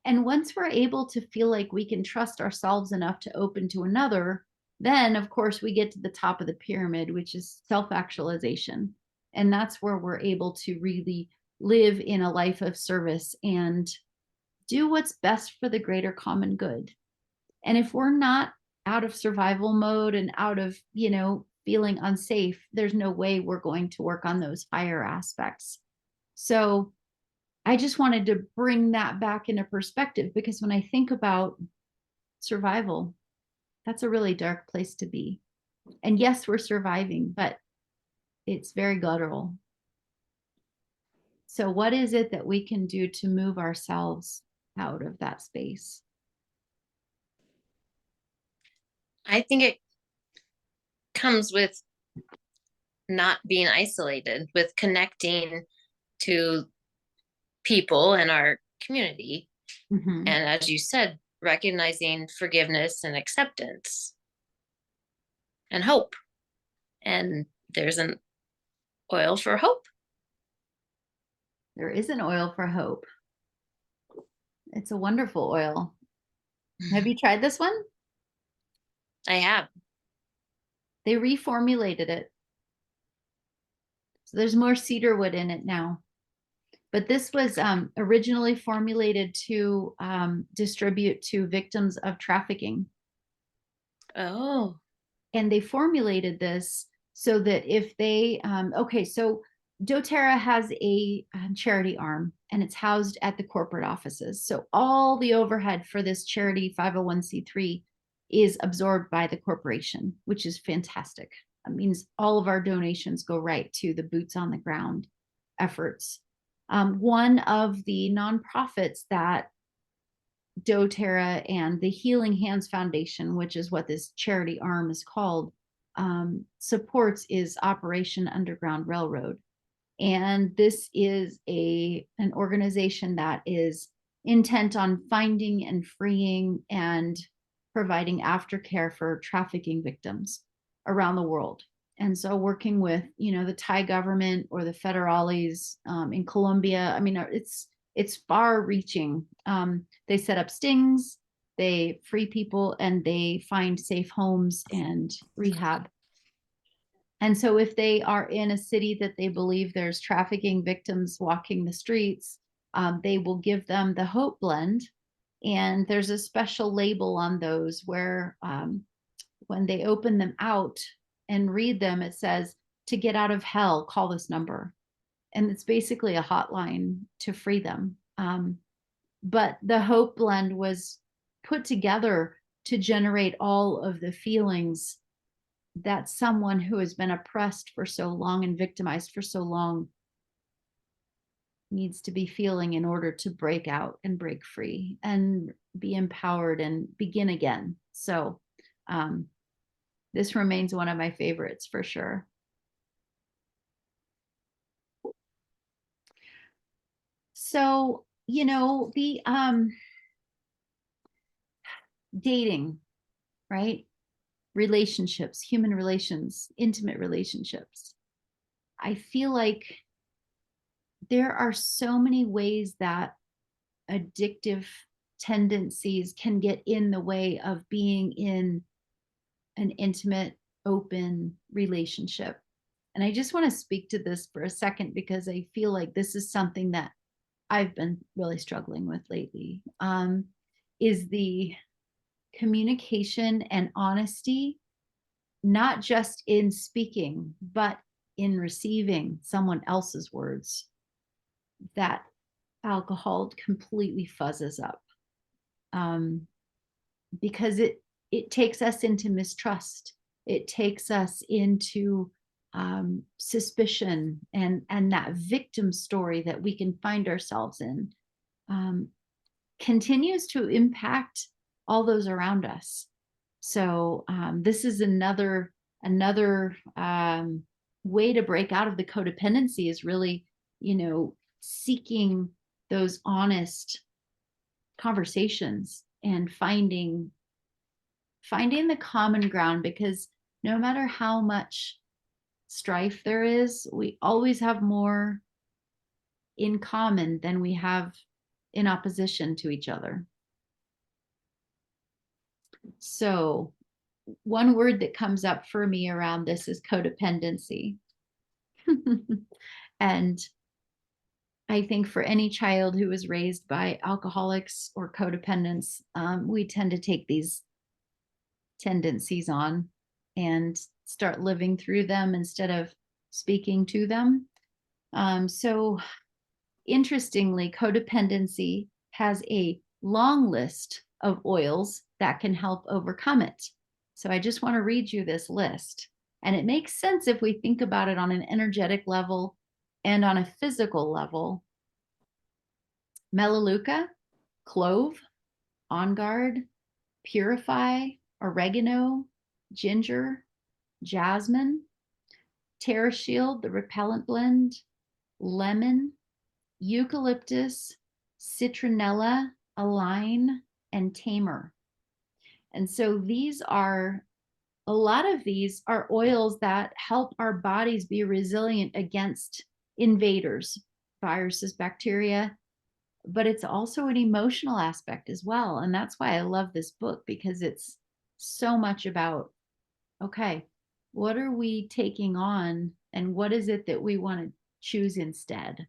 Speaker 1: and once we're able to feel like we can trust ourselves enough to open to another, then of course we get to the top of the pyramid, which is self-actualization. And that's where we're able to really live in a life of service and do what's best for the greater common good. And if we're not out of survival mode and out of, feeling unsafe, there's no way we're going to work on those higher aspects. So I just wanted to bring that back into perspective because when I think about survival, that's a really dark place to be. And yes, we're surviving, but it's very guttural. So, what is it that we can do to move ourselves out of that space?
Speaker 2: I think it comes with not being isolated, with connecting to people in our community.
Speaker 1: Mm-hmm.
Speaker 2: And as you said, recognizing forgiveness and acceptance and hope. And there's an oil for hope.
Speaker 1: There is an oil for hope. It's a wonderful oil. Have you tried this one?
Speaker 2: I have.
Speaker 1: They reformulated it. So there's more cedar wood in it now. But this was originally formulated to distribute to victims of trafficking.
Speaker 2: Oh,
Speaker 1: And they formulated this so that if they, okay, so doTERRA has a charity arm and it's housed at the corporate offices. So all the overhead for this charity 501c3 is absorbed by the corporation, which is fantastic. It means all of our donations go right to the boots on the ground efforts. One of the nonprofits that doTERRA and the Healing Hands Foundation, which is what this charity arm is called, supports is Operation Underground Railroad. And this is an organization that is intent on finding and freeing and providing aftercare for trafficking victims around the world. And so working with, the Thai government or the federales in Colombia, I mean, it's far reaching. They set up stings, they free people, and they find safe homes and rehab. And so if they are in a city that they believe there's trafficking victims walking the streets, they will give them the Hope Blend. And there's a special label on those where when they open them out and read them, it says, "To get out of hell, call this number." And it's basically a hotline to free them. But the Hope Blend was put together to generate all of the feelings that someone who has been oppressed for so long and victimized for so long needs to be feeling in order to break out and break free and be empowered and begin again. So this remains one of my favorites for sure. So, the dating, right? Relationships, human relations, intimate relationships. I feel like there are so many ways that addictive tendencies can get in the way of being in an intimate, open relationship. And I just want to speak to this for a second because I feel like this is something that I've been really struggling with lately. Is the communication and honesty, not just in speaking, but in receiving someone else's words, that alcohol completely fuzzes up, because it takes us into mistrust. It takes us into suspicion and that victim story that we can find ourselves in, continues to impact all those around us. So this is another way to break out of the codependency, is really, seeking those honest conversations and finding the common ground, because no matter how much strife there is, we always have more in common than we have in opposition to each other. So one word that comes up for me around this is codependency. And I think for any child who was raised by alcoholics or codependents, we tend to take these tendencies on and start living through them instead of speaking to them. So interestingly, codependency has a long list of oils that can help overcome it. So I just want to read you this list. And it makes sense if we think about it on an energetic level and on a physical level. Melaleuca, clove, on guard, purify, oregano, ginger, jasmine, Terra Shield, the repellent blend, lemon, eucalyptus, citronella, align, and tamer. And so a lot of these are oils that help our bodies be resilient against invaders, viruses, bacteria, but it's also an emotional aspect as well. And that's why I love this book, because it's so much about, okay, what are we taking on And what is it that we want to choose instead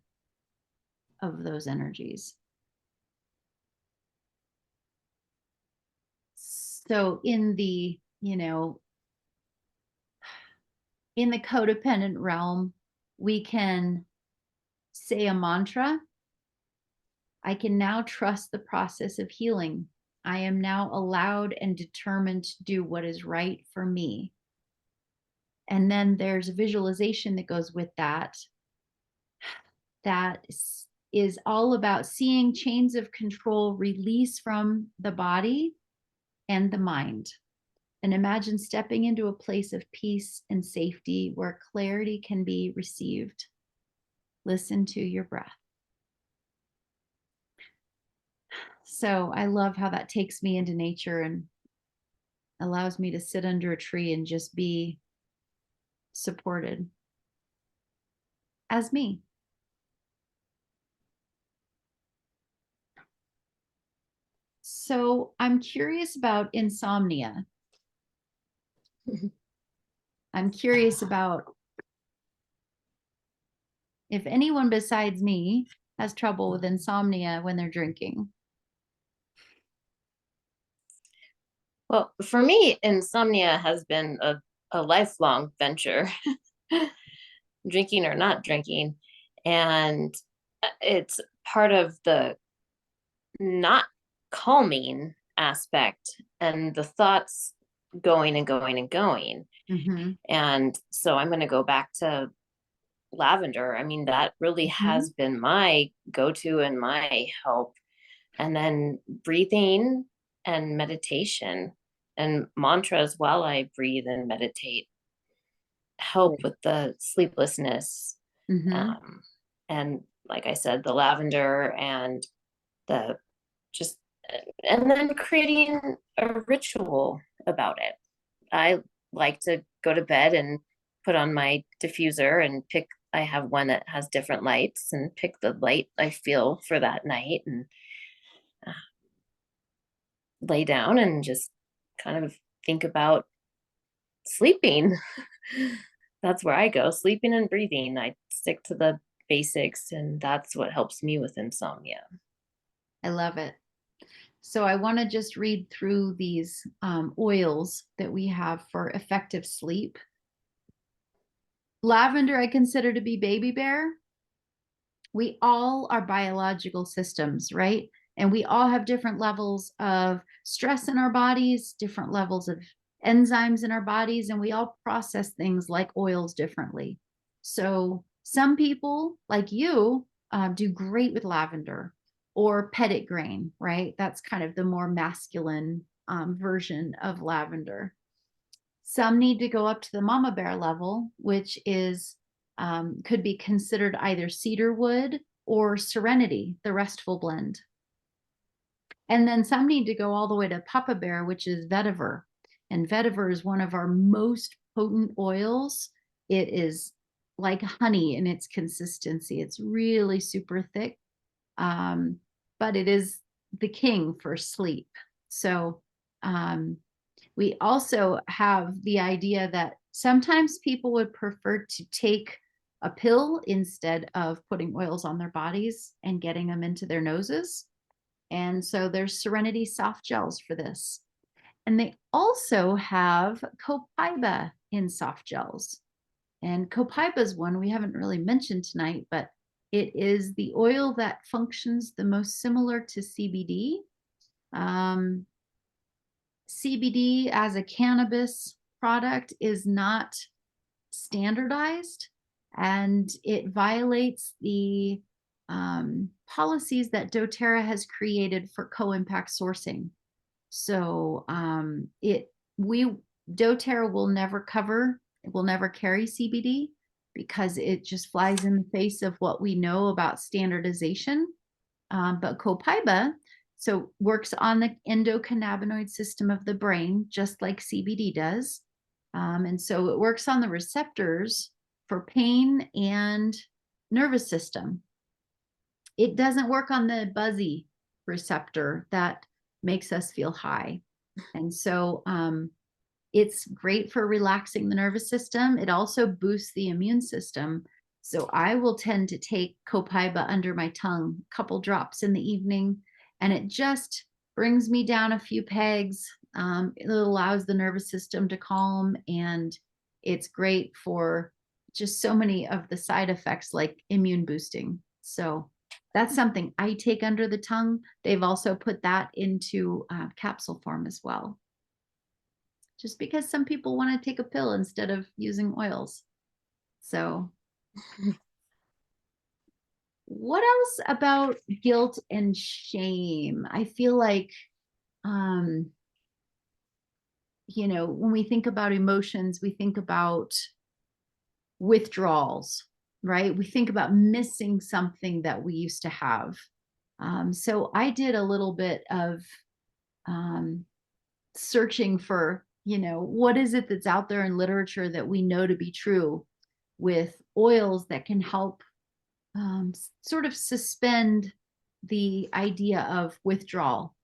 Speaker 1: of those energies? So in the, in the codependent realm, we can say a mantra. I can now trust the process of healing. I am now allowed and determined to do what is right for me. And then there's a visualization that goes with that, that is all about seeing chains of control release from the body and the mind. And imagine stepping into a place of peace and safety where clarity can be received. Listen to your breath. So I love how that takes me into nature and allows me to sit under a tree and just be supported as me. So I'm curious about insomnia. I'm curious about if anyone besides me has trouble with insomnia when they're drinking.
Speaker 2: Well, for me, insomnia has been a lifelong venture, drinking or not drinking. And it's part of the not calming aspect and the thoughts going and going and going.
Speaker 1: Mm-hmm.
Speaker 2: And so I'm going to go back to lavender. I mean, that really
Speaker 1: Mm-hmm.
Speaker 2: has been my go to and my help. And then breathing and meditation and mantras while I breathe and meditate help with the sleeplessness.
Speaker 1: Mm-hmm.
Speaker 2: Um, and like I said, the lavender and the just, and then creating a ritual about it. I like to go to bed and put on my diffuser and pick, I have one that has different lights and pick the light I feel for that night and uh, lay down and just kind of think about sleeping. That's where I go, sleeping and breathing. I stick to the basics, and that's what helps me with insomnia.
Speaker 1: I love it. So I want to just read through these oils that we have for effective sleep. Lavender, I consider to be baby bear. We all are biological systems, right? And we all have different levels of stress in our bodies, different levels of enzymes in our bodies, and we all process things like oils differently. So some people, like you, do great with lavender or petit grain, right? That's kind of the more masculine version of lavender. Some need to go up to the mama bear level, which is could be considered either cedar wood or serenity, the restful blend. And then some need to go all the way to papa bear, which is vetiver. And vetiver is one of our most potent oils. It is like honey in its consistency. It's really super thick, but it is the king for sleep. So um, we also have the idea that sometimes people would prefer to take a pill instead of putting oils on their bodies and getting them into their noses. And so there's Serenity soft gels for this. And they also have copaiba in soft gels. And copaiba is one we haven't really mentioned tonight, but it is the oil that functions the most similar to CBD. Um, CBD as a cannabis product is not standardized and it violates the policies that doTERRA has created for co-impact sourcing. So we doTERRA will never cover, it will never carry CBD because it just flies in the face of what we know about standardization. But copaiba so works on the endocannabinoid system of the brain, just like CBD does. And so it works on the receptors for pain and nervous system. It doesn't work on the buzzy receptor that makes us feel high. And so It's great for relaxing the nervous system. It also boosts the immune system. So I will tend to take copaiba under my tongue, a couple drops in the evening, and it just brings me down a few pegs. It allows the nervous system to calm, and it's great for just so many of the side effects like immune boosting. So that's something I take under the tongue. They've also put that into capsule form as well, just because some people want to take a pill instead of using oils. So, what else about guilt and shame? I feel like, um, when we think about emotions, we think about withdrawals, right? We think about missing something that we used to have. So, I did a little bit of um, searching for, what is it that's out there in literature that we know to be true with oils that can help sort of suspend the idea of withdrawal.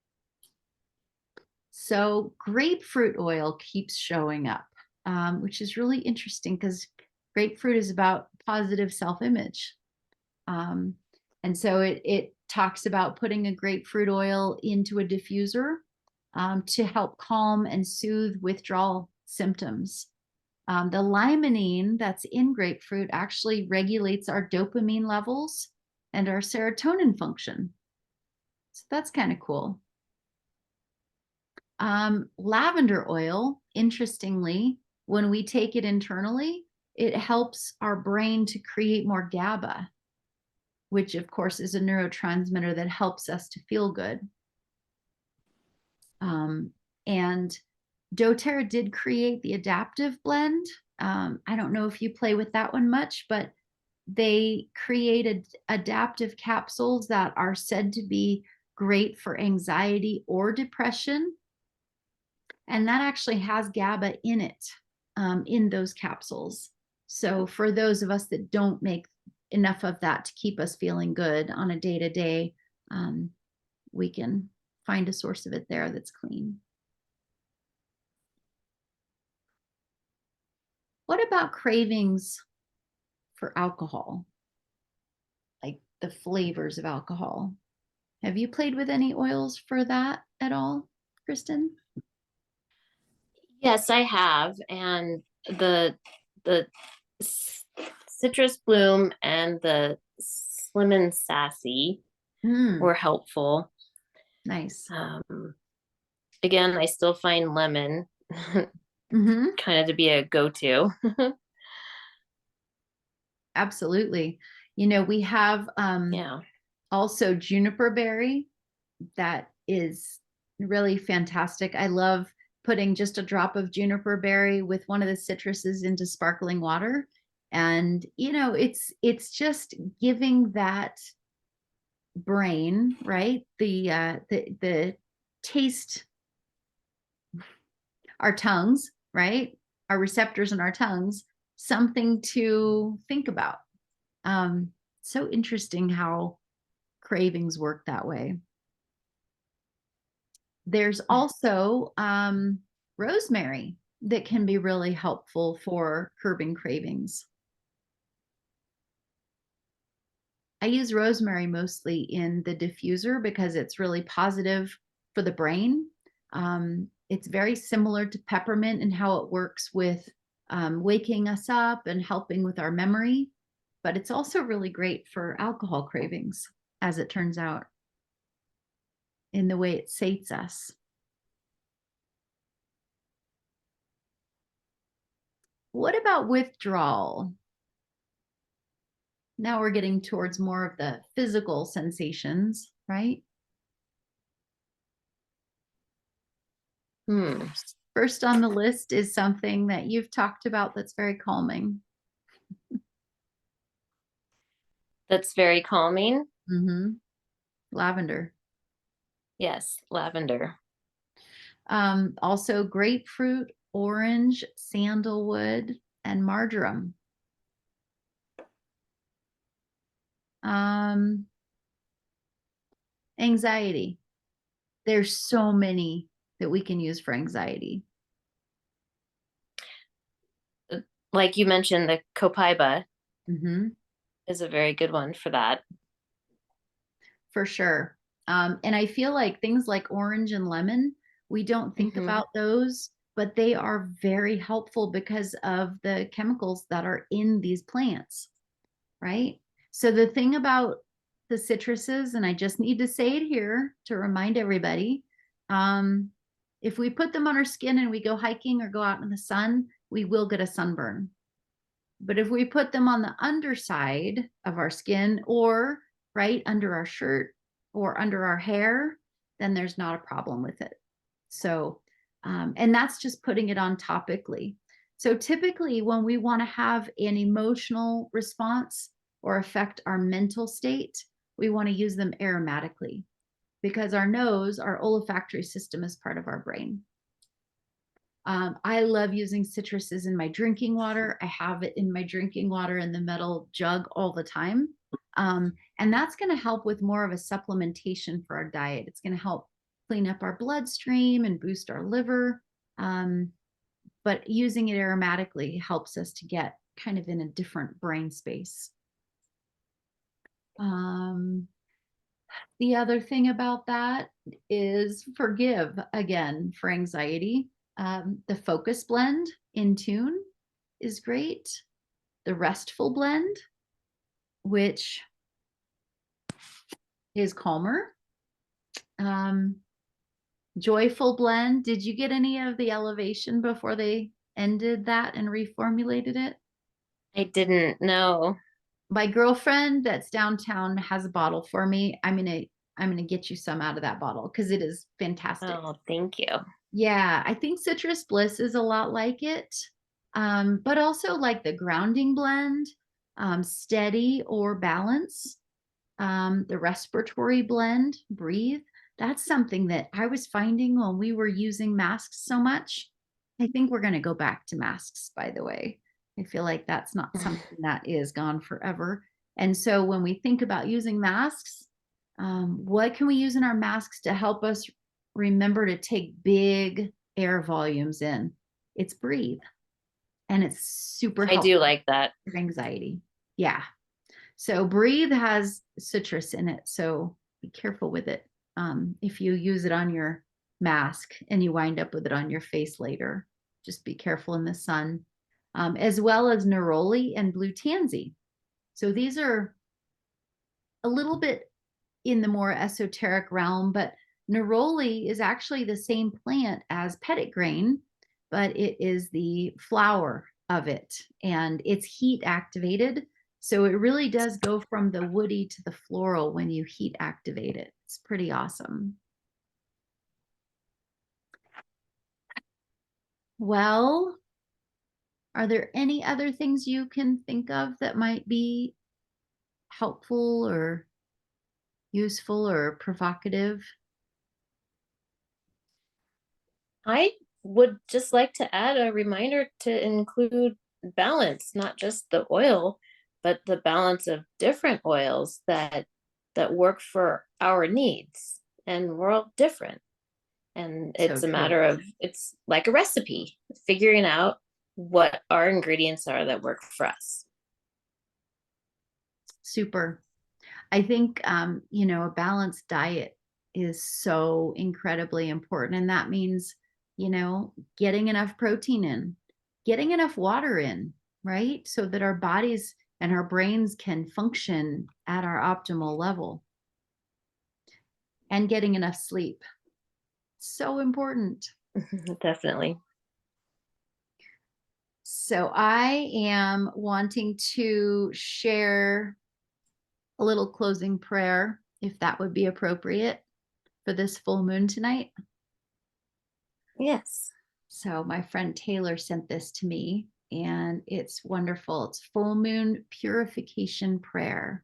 Speaker 1: So, grapefruit oil keeps showing up, which is really interesting because grapefruit is about positive self image. Um, and so it talks about putting a grapefruit oil into a diffuser to help calm and soothe withdrawal symptoms. The limonene that's in grapefruit actually regulates our dopamine levels and our serotonin function. So that's kind of cool. Lavender oil, interestingly, when we take it internally, it helps our brain to create more GABA, which of course is a neurotransmitter that helps us to feel good. And doTERRA did create the adaptive blend. I don't know if you play with that one much, but they created adaptive capsules that are said to be great for anxiety or depression. And that actually has GABA in it, in those capsules. So for those of us that don't make enough of that to keep us feeling good on a day to day, we can find a source of it there that's clean. What about cravings for alcohol, like the flavors of alcohol? Have you played with any oils for that at all, Kristen?
Speaker 2: Yes, I have. And the citrus bloom and the slim and sassy
Speaker 1: Mm,
Speaker 2: were helpful.
Speaker 1: nice.
Speaker 2: Again, I still find lemon
Speaker 1: Mm-hmm.
Speaker 2: kind of to be a go-to.
Speaker 1: Absolutely. We have
Speaker 2: Yeah.
Speaker 1: also juniper berry that is really fantastic. I love putting just a drop of juniper berry with one of the citruses into sparkling water. And it's just giving that brain, right? The taste, our tongues, right? Our receptors in our tongues, something to think about. So interesting how cravings work that way. There's also rosemary that can be really helpful for curbing cravings. I use rosemary mostly in the diffuser because it's really positive for the brain. It's very similar to peppermint and how it works with waking us up and helping with our memory, but it's also really great for alcohol cravings, as it turns out, in the way it sates us. What about withdrawal? Now we're getting towards more of the physical sensations, right?
Speaker 2: Hmm.
Speaker 1: First on the list is something that you've talked about that's very calming.
Speaker 2: That's very calming.
Speaker 1: Mm-hmm. Lavender.
Speaker 2: Yes, lavender.
Speaker 1: Also grapefruit, orange, sandalwood, and marjoram. Um, Anxiety. There's so many that we can use for anxiety.
Speaker 2: Like you mentioned, the copaiba
Speaker 1: Hmm.
Speaker 2: is a very good one for that.
Speaker 1: For sure. And I feel like things like orange and lemon, we don't think
Speaker 2: Hmm.
Speaker 1: about those, but they are very helpful because of the chemicals that are in these plants, right? So the thing about the citruses, and I just need to say it here to remind everybody, um, if we put them on our skin and we go hiking or go out in the sun, we will get a sunburn. But if we put them on the underside of our skin or right under our shirt or under our hair, then there's not a problem with it. So, and that's just putting it on topically. So typically, when we want to have an emotional response or affect our mental state, we want to use them aromatically because our nose, our olfactory system, is part of our brain. I love using citruses in my drinking water. I have it in my drinking water in the metal jug all the time. And that's going to help with more of a supplementation for our diet. It's going to help clean up our bloodstream and boost our liver. Um, but using it aromatically helps us to get kind of in a different brain space. Um, the other thing about that is forgive again for anxiety. The focus blend in tune is great. The restful blend, which is calmer. Um, joyful blend. Did you get any of the elevation before they ended that and reformulated it?
Speaker 2: I didn't know.
Speaker 1: My girlfriend that's downtown has a bottle for me. I'm gonna get you some out of that bottle because it is fantastic.
Speaker 2: Oh, thank you.
Speaker 1: Yeah, I think Citrus Bliss is a lot like it, but also like the grounding blend, steady or balance, the respiratory blend, breathe. That's something that I was finding when we were using masks so much. I think we're going to go back to masks, by the way. I feel like that's not something that is gone forever. And so when we think about using masks, what can we use in our masks to help us remember to take big air volumes in? It's breathe, and it's super
Speaker 2: I do
Speaker 1: helpful
Speaker 2: like that.
Speaker 1: for anxiety. Yeah. So breathe has citrus in it. So be careful with it. If you use it on your mask and you wind up with it on your face later, just be careful in the sun. As well as neroli and blue tansy. So these are a little bit in the more esoteric realm, but neroli is actually the same plant as petitgrain, but it is the flower of it and it's heat activated. So it really does go from the woody to the floral when you heat activate it. It's pretty awesome. Well, are there any other things you can think of that might be helpful or useful or provocative?
Speaker 2: I would just like to add a reminder to include balance, not just the oil, but the balance of different oils that work for our needs. And we're all different. And
Speaker 1: So
Speaker 2: it's a
Speaker 1: true.
Speaker 2: matter of it's like a recipe, figuring out what our ingredients are that work for us.
Speaker 1: Super. I think, a balanced diet is so incredibly important. And that means, getting enough protein in, getting enough water in, right? So that our bodies and our brains can function at our optimal level and getting enough sleep. So important.
Speaker 2: Definitely.
Speaker 1: So I am wanting to share a little closing prayer, if that would be appropriate for this full moon tonight.
Speaker 2: Yes.
Speaker 1: So my friend Taylor sent this to me and it's wonderful. It's full moon purification prayer.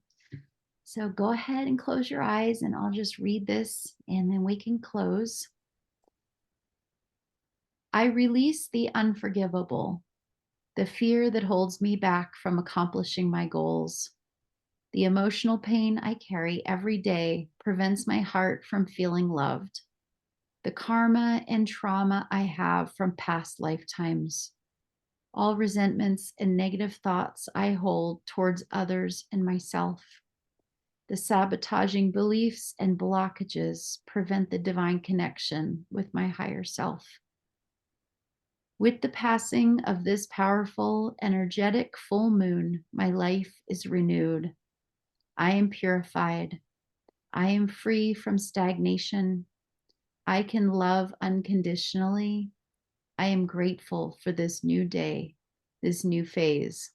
Speaker 1: So go ahead and close your eyes and I'll just read this and then we can close. I release the unforgivable, the fear that holds me back from accomplishing my goals. The emotional pain I carry every day prevents my heart from feeling loved. The karma and trauma I have from past lifetimes. all resentments and negative thoughts I hold towards others and myself. The sabotaging beliefs and blockages prevent the divine connection with my higher self. With the passing of this powerful, energetic full moon, my life is renewed. I am purified. I am free from stagnation. I can love unconditionally. I am grateful for this new day, this new phase,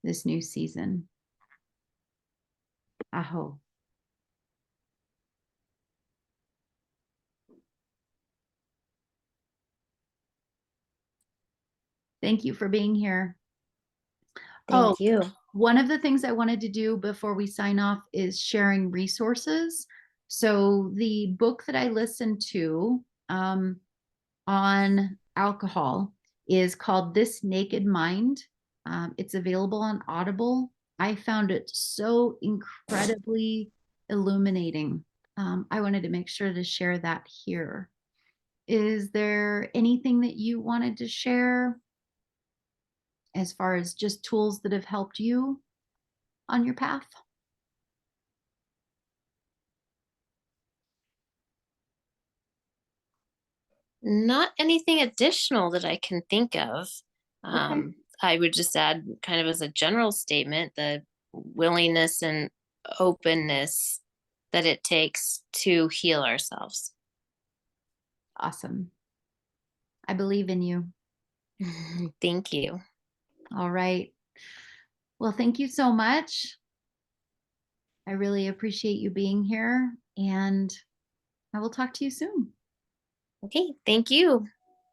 Speaker 1: this new season. Aho. Thank you for being here. Oh,
Speaker 2: Thank you.
Speaker 1: one of the things I wanted to do before we sign off is sharing resources. So the book that I listened to on alcohol is called This Naked Mind. It's available on Audible. I found it so incredibly illuminating. I wanted to make sure to share that here. Is there anything that you wanted to share as far as just tools that have helped you on your path?
Speaker 2: Not anything additional that I can think of.
Speaker 1: Okay.
Speaker 2: I would just add, kind of as a general statement, the willingness and openness that it takes to heal ourselves.
Speaker 1: Awesome. I believe in you.
Speaker 2: Thank you.
Speaker 1: All right. Well, thank you so much. I really appreciate you being here, and I will talk to you soon.
Speaker 2: Okay, thank you.